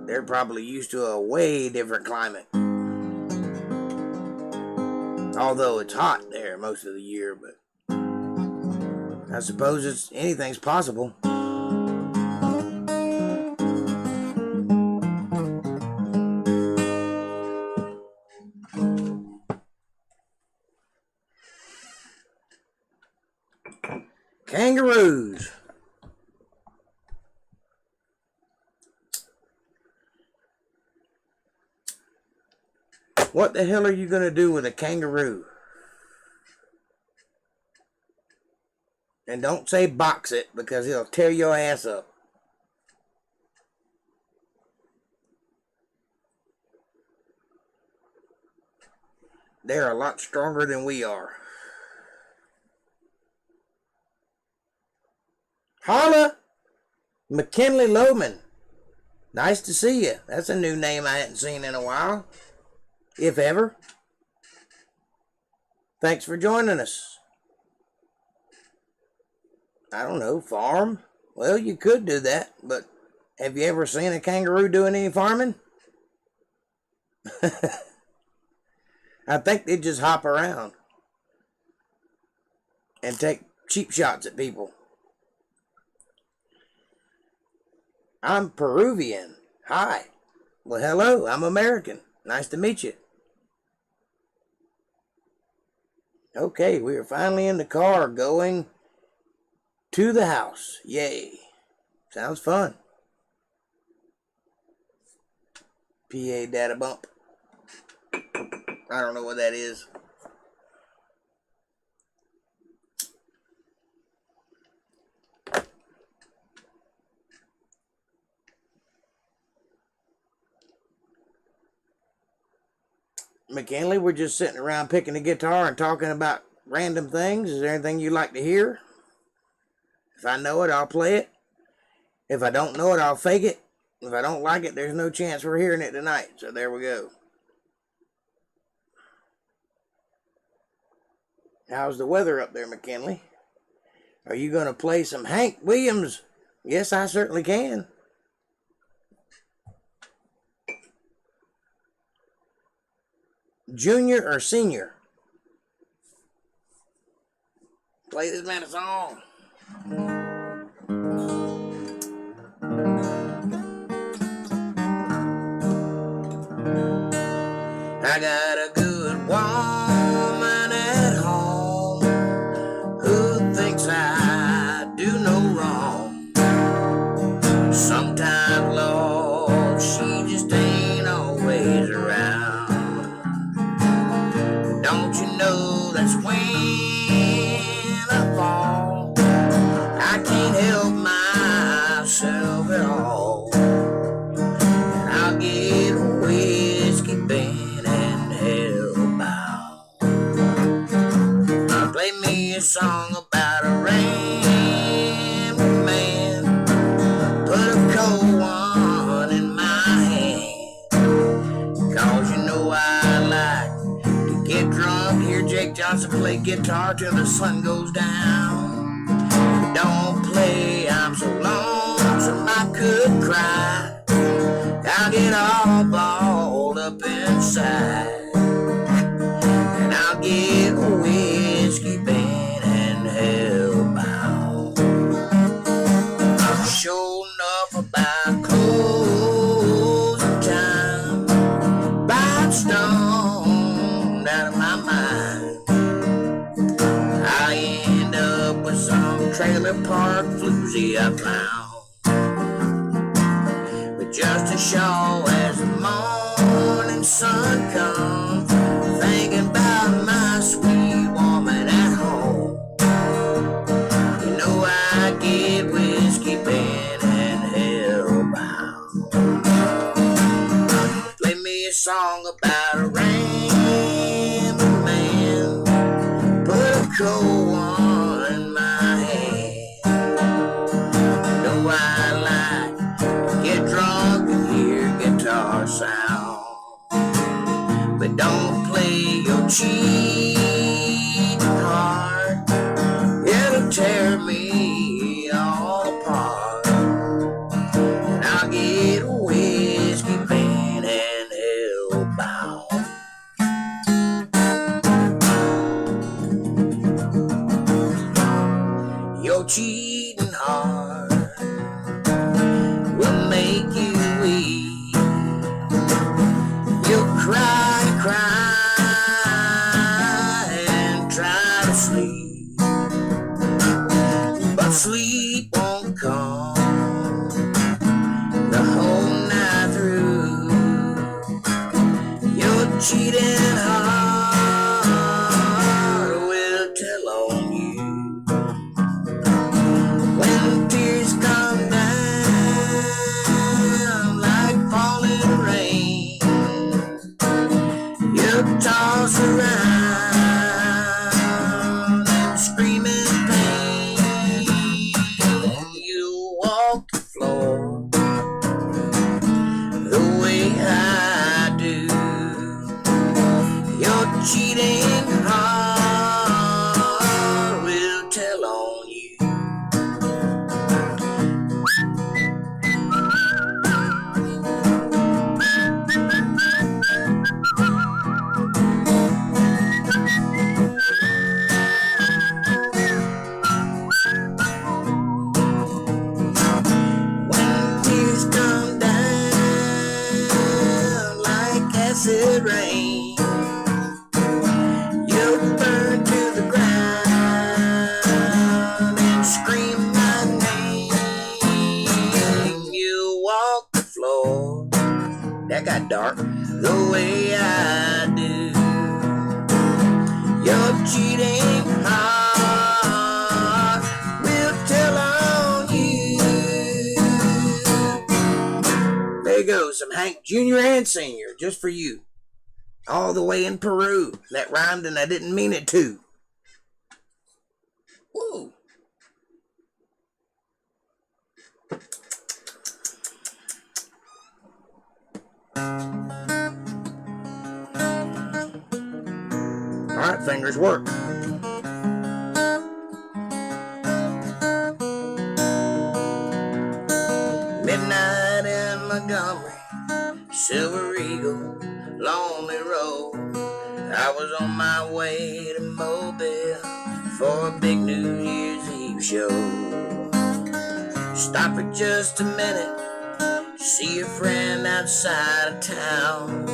They're probably used to a way different climate. Although it's hot there most of the year, but I suppose anything's possible. Kangaroos. What the hell are you going to do with a kangaroo? And don't say box it, because he'll tear your ass up. They're a lot stronger than we are. Holla! McKinley Loman. Nice to see you. That's a new name I hadn't seen in a while. If ever. Thanks for joining us. I don't know, farm? Well, you could do that, but have you ever seen a kangaroo doing any farming? I think they just hop around and take cheap shots at people. I'm Peruvian. Hi. Well, hello, I'm American. Nice to meet you. Okay, we are finally in the car going to the house. Yay. Sounds fun. PA data bump. I don't know what that is. McKinley, we're just sitting around picking a guitar and talking about random things. Is there anything you'd like to hear? If I know it, I'll play it. If I don't know it, I'll fake it. If I don't like it, there's no chance we're hearing it tonight. So there we go. How's the weather up there, McKinley? Are you going to play some Hank Williams? Yes, I certainly can. Junior or senior? Play this man a song. I got a good woman at home who thinks I do no wrong. Sometimes, Lord, she just ain't always around. Don't you know that's when I fall? I can't help myself at all. And I'll get a whiskey band and hellbound. Play me a song about a rambling man. Put a cold one in my hand. Cause you know I like to get drunk, hear Jake Johnson play guitar till the sun goes down. Don't play, I'm so lonesome I could cry. I'll get all balled up inside. And I'll get a whiskey band and hellbound. I'm sure enough about closing time. About stoned out of my mind. I end up with some trailer park floozy I found. But just as sure as the morning sun comes, thinking about my sweet woman at home. You know I get whiskey band and hellbound. Play me a song about a rambling man. Put a cold one in my hand. Know I like to get drunk and hear guitar sound. But don't play your cheating heart. It'll tear me all apart. And I'll get a whiskey band and hellbound. Your cheating heart will make you weep. You'll cry, cry cheating heart will tell on you. When tears come down like acid rain, you'll burn to the ground and scream my name. You'll walk the floor, that got dark, the way I do. Your cheating heart will tell on you. There you go, some Hank Jr. and Sr. just for you. All the way in Peru. That rhymed and I didn't mean it to. Whoa. Alright, fingers work. Midnight in Montgomery, Silver Eagle, Lonely Road. I was on my way to Mobile for a big New Year's Eve show. Stop for just a minute, see a friend outside of town.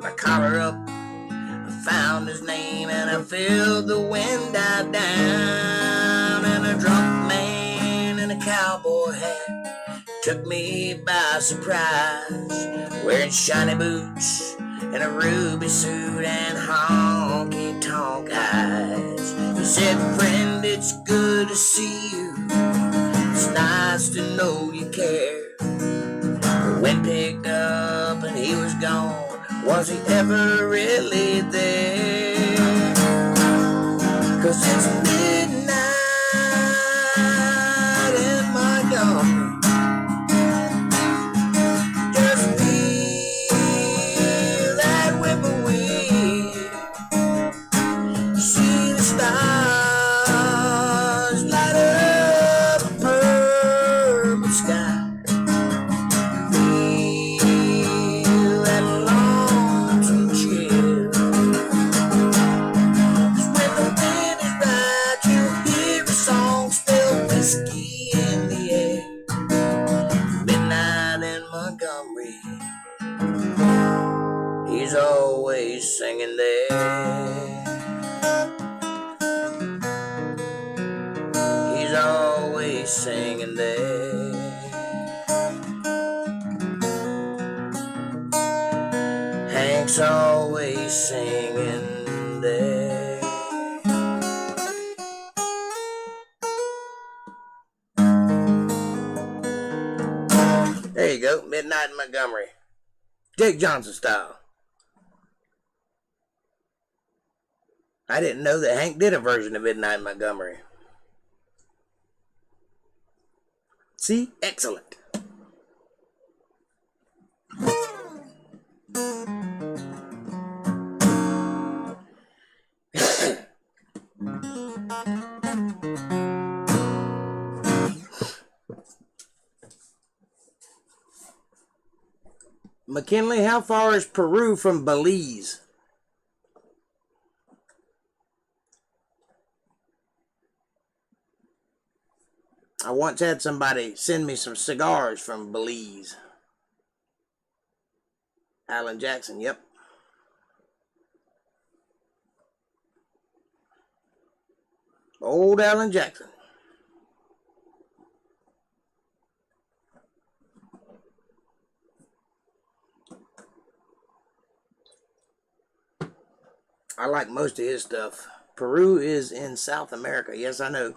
My collar up, I found his name and I felt the wind die down. And a drunk man in a cowboy hat took me by surprise, wearing shiny boots and a ruby suit and honky-tonk eyes. He said, friend, it's good to see you. It's nice to know you care. The wind picked up and he was gone. Was he ever really there? 'Cause it's midnight in Montgomery. He's always singing there. He's always singing there. Hank's always singing there. There you go, Midnight in Montgomery. Jake Johnson style. I didn't know that Hank did a version of Midnight in Montgomery. See? Excellent. McKinley, how far is Peru from Belize? I once had somebody send me some cigars from Belize. Alan Jackson, yep. Old Alan Jackson. I like most of his stuff. Peru is in South America. Yes, I know.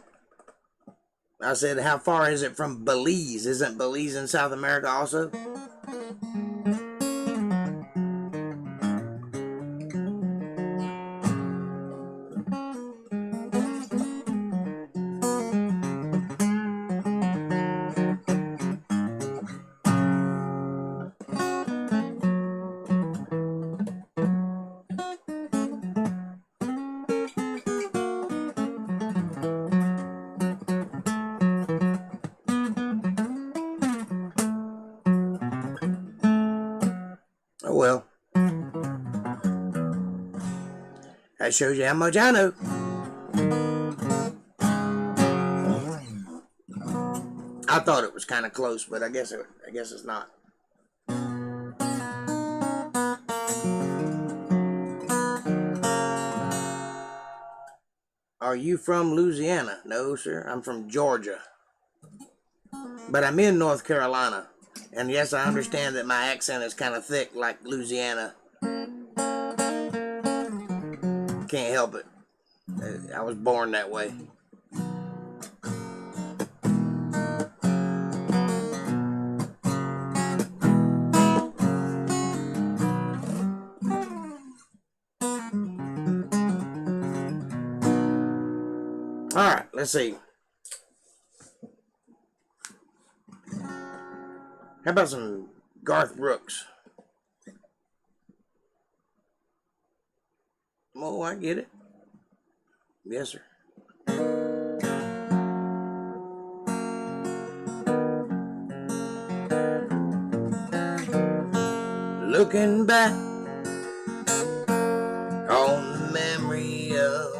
I said, how far is it from Belize? Isn't Belize in South America also? Oh well. That shows you how much I know. I thought it was kind of close, but I guess it's not. Are you from Louisiana? No, sir. I'm from Georgia. But I'm in North Carolina. And yes, I understand that my accent is kind of thick like Louisiana. Can't help it. I was born that way. Alright, let's see. How about some Garth Brooks? Oh, I get it. Yes, sir. Looking back on the memory of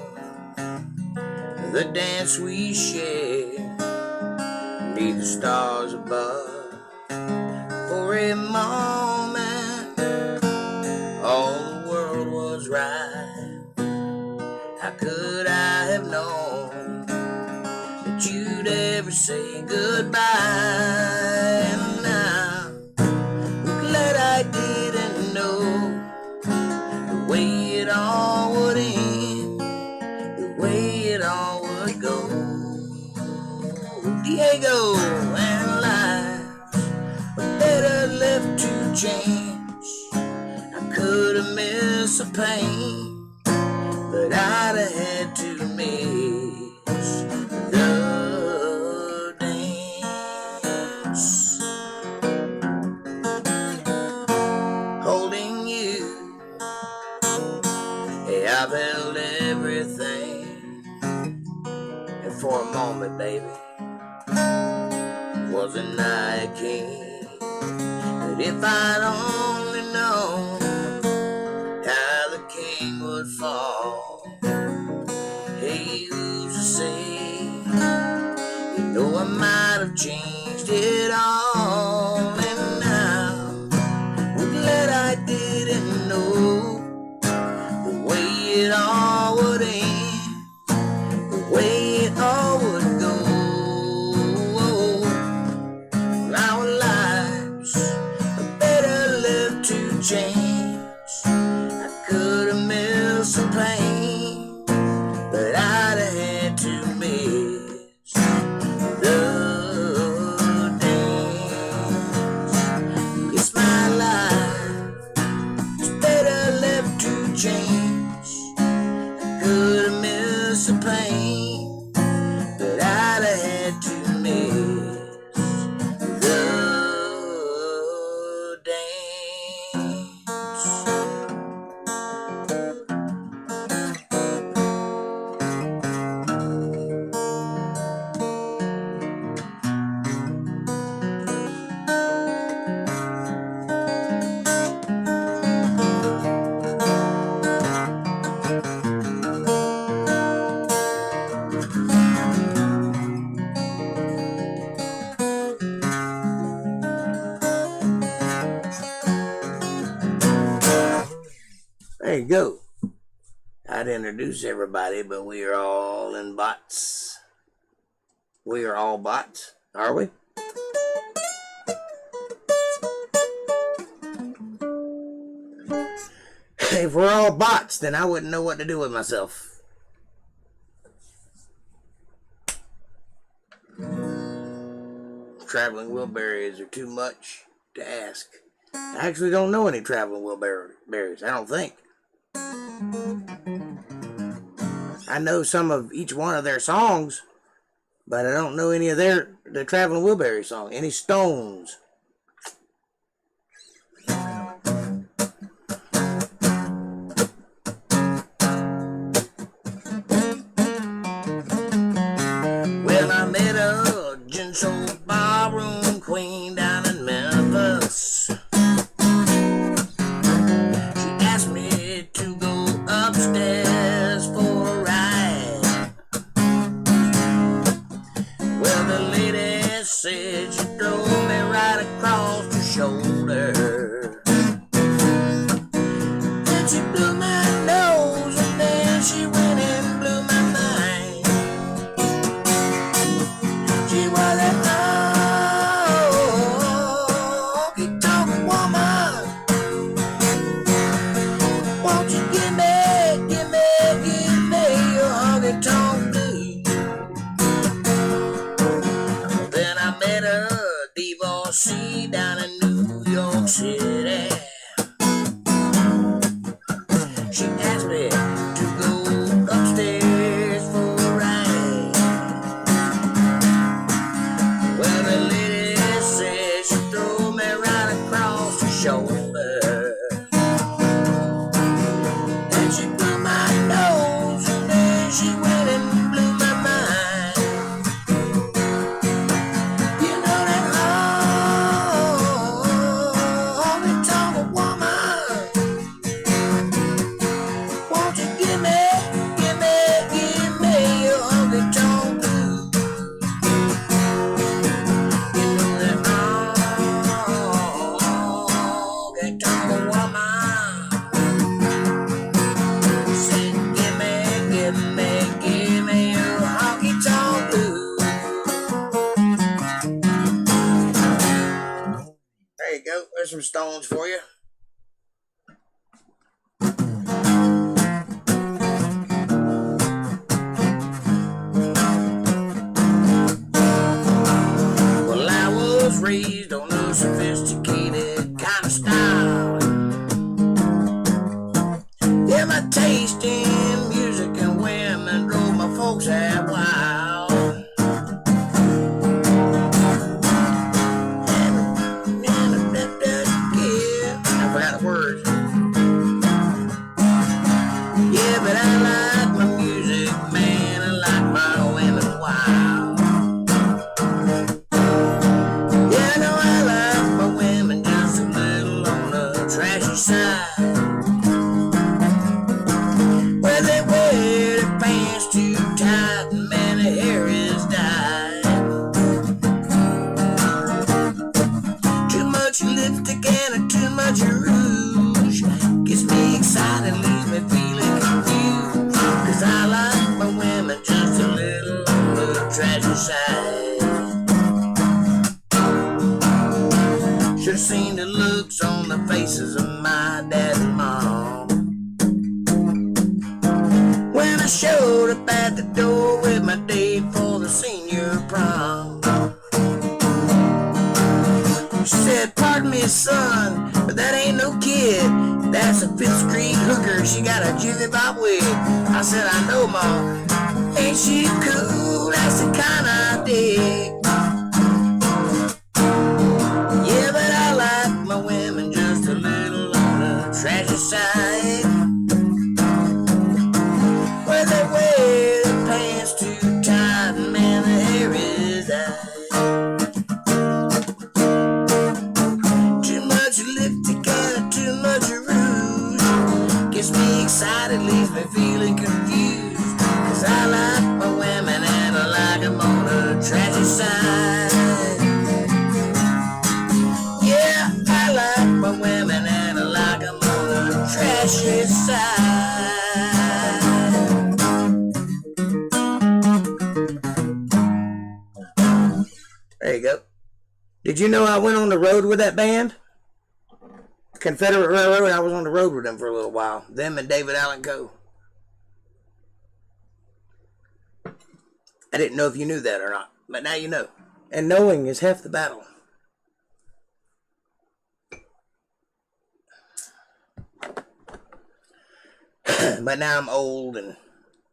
the dance we shared beneath the stars above. For a moment, all the world was right. How could I have known that you'd ever say goodbye? And now, I'm glad I didn't know the way it all would end, the way it all would go. Diego and life better left to chance. I could have missed the pain, but I'd have had to miss the dance. Holding you, hey, I've held everything. And for a moment, baby, wasn't I a king? But if I'd only known how the king would fall, hey, who's to say? You know I might have changed it all. And now I'm glad I didn't know the way it all would end, the way it all would go. Our lives are better left to chance. I could have missed some pain, but I'd have had to miss the dance. It's my life, it's better left to chance. I could have missed the pain, but I'd have had to miss the There you go. I'd introduce everybody, but we are all in bots. We are all bots, are we? If we're all bots, then I wouldn't know what to do with myself. Traveling wheelberries are too much to ask. I actually don't know any traveling wheelberries, I don't think. I know some of each one of their songs, but I don't know any of the Traveling Wilbury song. Any Stones. Well, I met a gentle ballroom queen down in Memphis. shoulder. Then she blew my nose, and then she went and blew my mind. She was an honky-tonk woman. Won't you give me your honky-tonk blues? Then I met a divorcee down in New York City. She asked me to go upstairs for a ride. Well, the lady said she'd throw me right across the shoulder. And she blew my nose, and then she went and blew my mind. You know that honky-tonk woman. Won't you give me your honky-tonk blues? You know that honky-tonk woman. Say, give me your honky-tonk blues. There you go. There's some stones for you. Well, I was raised on a sophisticated kind of style. Yeah, my taste in music and women drove my folks half wild. I forgot the words. Yeah, but I like my music, man. I like my women wild. Yeah, I know I like my women just a little on the trashy side. Well, they wear their pants too tight, and man, their hair is dyed. Too much lipstick and too much rouge gets me excited, leaves me feeling confused. 'Cause I like my women just a little on the trashy side. Should've seen the looks on the faces of my dad and mom when I showed up at the door with my date for the senior prom. She said, pardon me, son, but that ain't no kid. That's a 5th Street hooker. She got a jizzy bob wig. I said, I know, Mom. Ain't she cool? That's the kind I dig. Yeah, but I like my women just a little on the trashy side. Where they wear their pants too tight, and man, the hair is dyed. Too much lipstick and too much rouge gets me excited, leaves me feeling confused. 'Cause I like my women and I like them on the trashy side. Yeah, I like my women and I like them on the trashy side. There you go. Did you know I went on the road with that band? Confederate Railroad. I was on the road with them for a little while. Them and David Allen Coe. I didn't know if you knew that or not, but now you know. And knowing is half the battle. But now I'm old and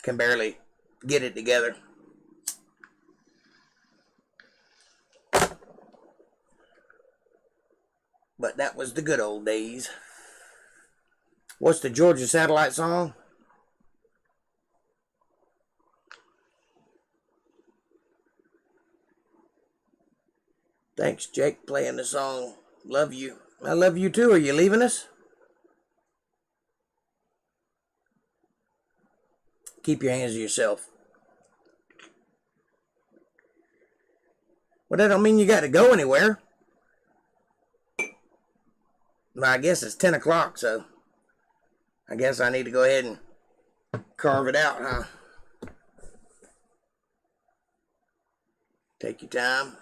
can barely get it together. But that was the good old days. What's the Georgia Satellite song? Thanks, Jake, playing the song. Love you. I love you too. Are you leaving us? Keep your hands to yourself. Well, that don't mean you got to go anywhere. Well, I guess it's 10 o'clock, so I guess I need to go ahead and carve it out, huh? Take your time.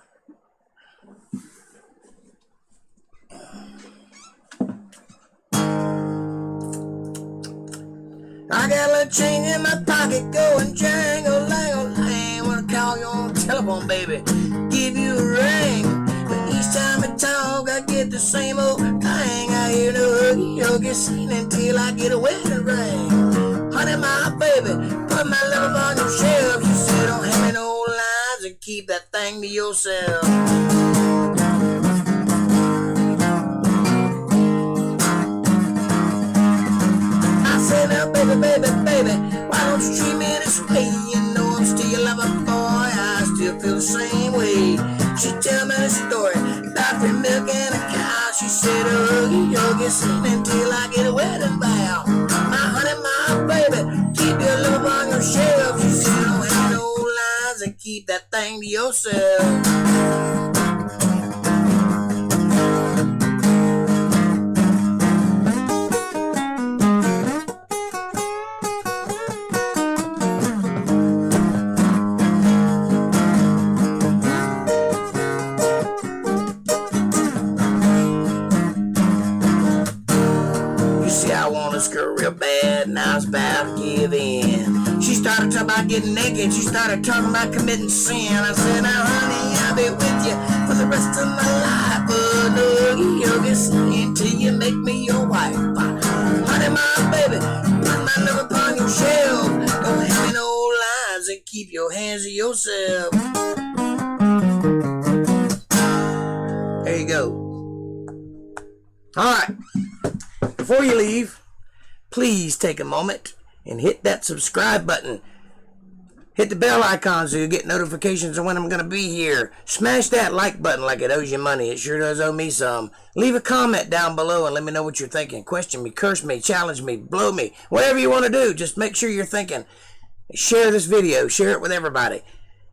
I got a little change in my pocket going jangle-langle-lang. Wanna call you on the telephone, baby, give you a ring. But each time I talk, I get the same old thing. I hear no hoogie scene until I get a wedding ring. Honey, my baby, put my love on your shelf. You said don't have me no lines and keep that thing to yourself. Now, baby, why don't you treat me this way? You know I'm still your lover, boy, I still feel the same way. She tell me the story about the milk and a cow. She said, you'll get seen until I get a wedding vow. My honey, my baby, keep your love on your shelf. She said, don't have no lines and keep that thing to yourself. Girl real bad, and I was about to give in. She started talking about getting naked. She started talking about committing sin. I said, now honey, I'll be with you for the rest of my life. But no, you'll get seen till you make me your wife. Honey, my baby, put my love upon your shelf. Don't have me no lies and keep your hands to yourself. There you go. Alright, before you leave, please take a moment and hit that subscribe button. Hit the bell icon so you get notifications of when I'm going to be here. Smash that like button like it owes you money. It sure does owe me some. Leave a comment down below and let me know what you're thinking. Question me, curse me, challenge me, blow me. Whatever you want to do, just make sure you're thinking. Share this video. Share it with everybody.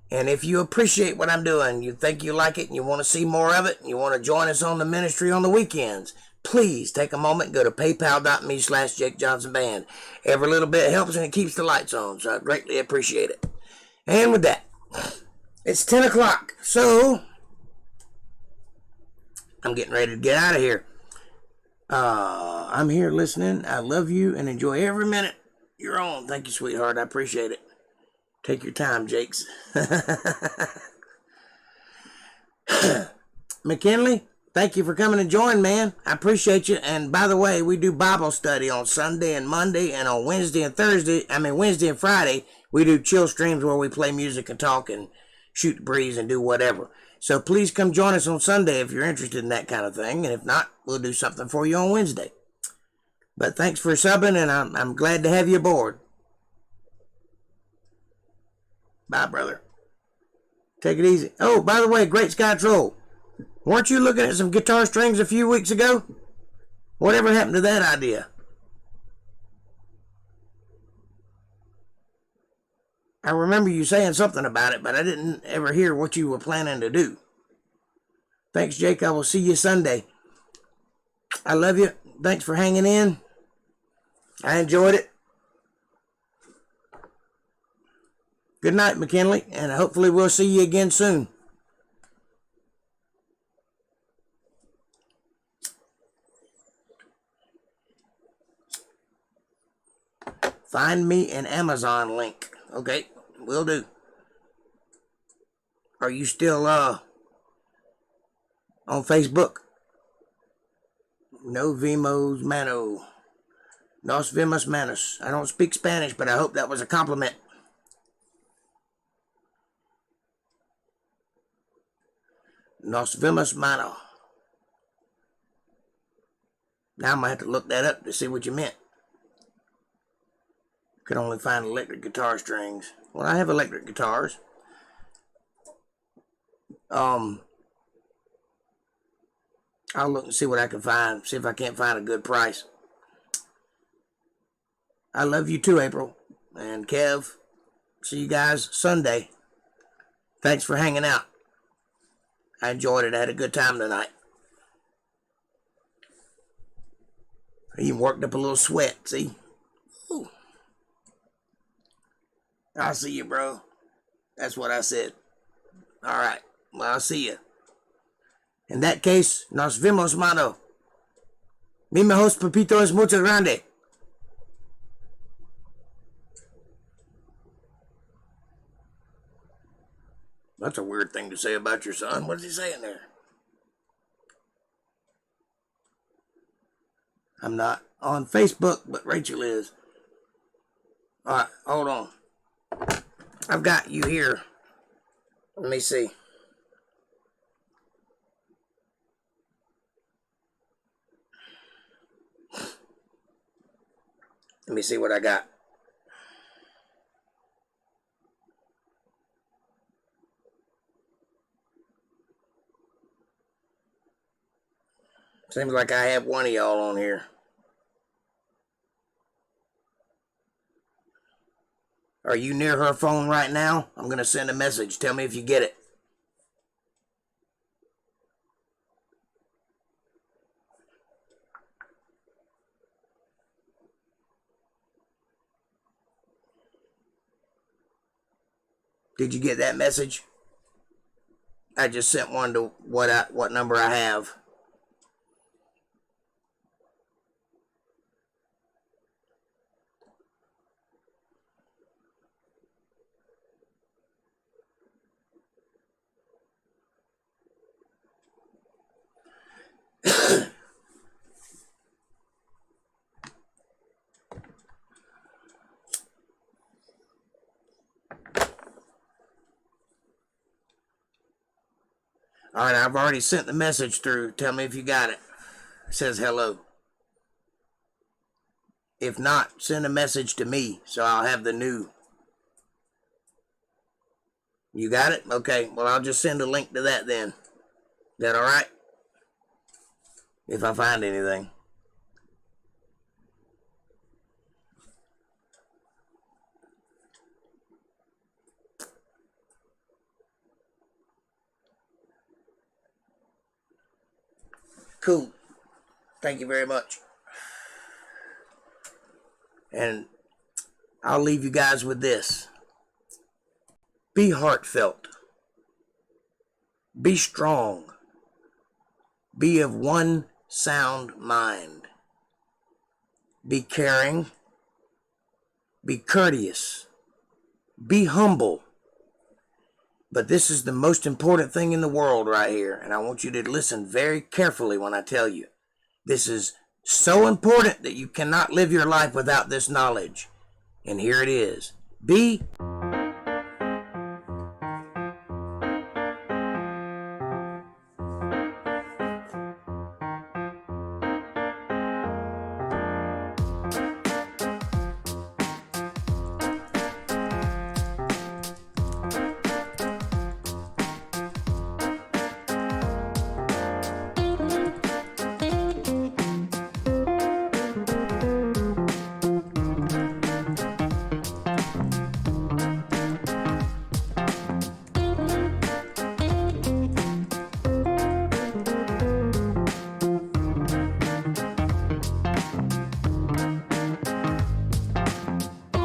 And if you appreciate what I'm doing, you think you like it and you want to see more of it, and you want to join us on the ministry on the weekends, please take a moment and go to paypal.me/JakeJohnsonBand. Every little bit helps and it keeps the lights on, so I greatly appreciate it. And with that, it's 10 o'clock, so I'm getting ready to get out of here. I'm here listening. I love you and enjoy every minute you're on. Thank you, sweetheart. I appreciate it. Take your time, Jakes. McKinley, thank you for coming and joining, man. I appreciate you. And by the way, we do Bible study on Sunday and Monday, and on Wednesday and Friday, we do chill streams where we play music and talk and shoot the breeze and do whatever. So please come join us on Sunday if you're interested in that kind of thing. And if not, we'll do something for you on Wednesday. But thanks for subbing, and I'm glad to have you aboard. Bye, brother. Take it easy. Oh, by the way, Great Sky Troll, weren't you looking at some guitar strings a few weeks ago? Whatever happened to that idea? I remember you saying something about it, but I didn't ever hear what you were planning to do. Thanks, Jake. I will see you Sunday. I love you. Thanks for hanging in. I enjoyed it. Good night, McKinley, and hopefully we'll see you again soon. Find me an Amazon link. Okay, will do. Are you still on Facebook? No vimos mano. Nos vemos manos. I don't speak Spanish, but I hope that was a compliment. Nos vemos mano. Now I'm going to have to look that up to see what you meant. Could only find electric guitar strings. Well, I have electric guitars. I'll look and see what I can find. See if I can't find a good price. I love you too, April. And Kev. See you guys Sunday. Thanks for hanging out. I enjoyed it. I had a good time tonight. He worked up a little sweat, see? Ooh. I'll see you, bro. That's what I said. All right. Well, I'll see you. In that case, nos vemos, mano. Mi mejor papito es mucho grande. That's a weird thing to say about your son. What's he saying there? I'm not on Facebook, but Rachel is. All right, hold on. I've got you here. Let me see. Let me see what I got. Seems like I have one of y'all on here. Are you near her phone right now? I'm going to send a message. Tell me if you get it. Did you get that message? I just sent one to what number I have. All right, I've already sent the message through. Tell me if you got it. It says hello. If not, send a message to me so I'll have the new. You got it? Okay, well, I'll just send a link to that then. Is that all right? If I find anything. Cool. Thank you very much. And I'll leave you guys with this. Be heartfelt. Be strong. Be of one sound mind. Be caring. Be courteous. Be humble. But this is the most important thing in the world right here, and I want you to listen very carefully when I tell you. This is so important that you cannot live your life without this knowledge. And here it is. Be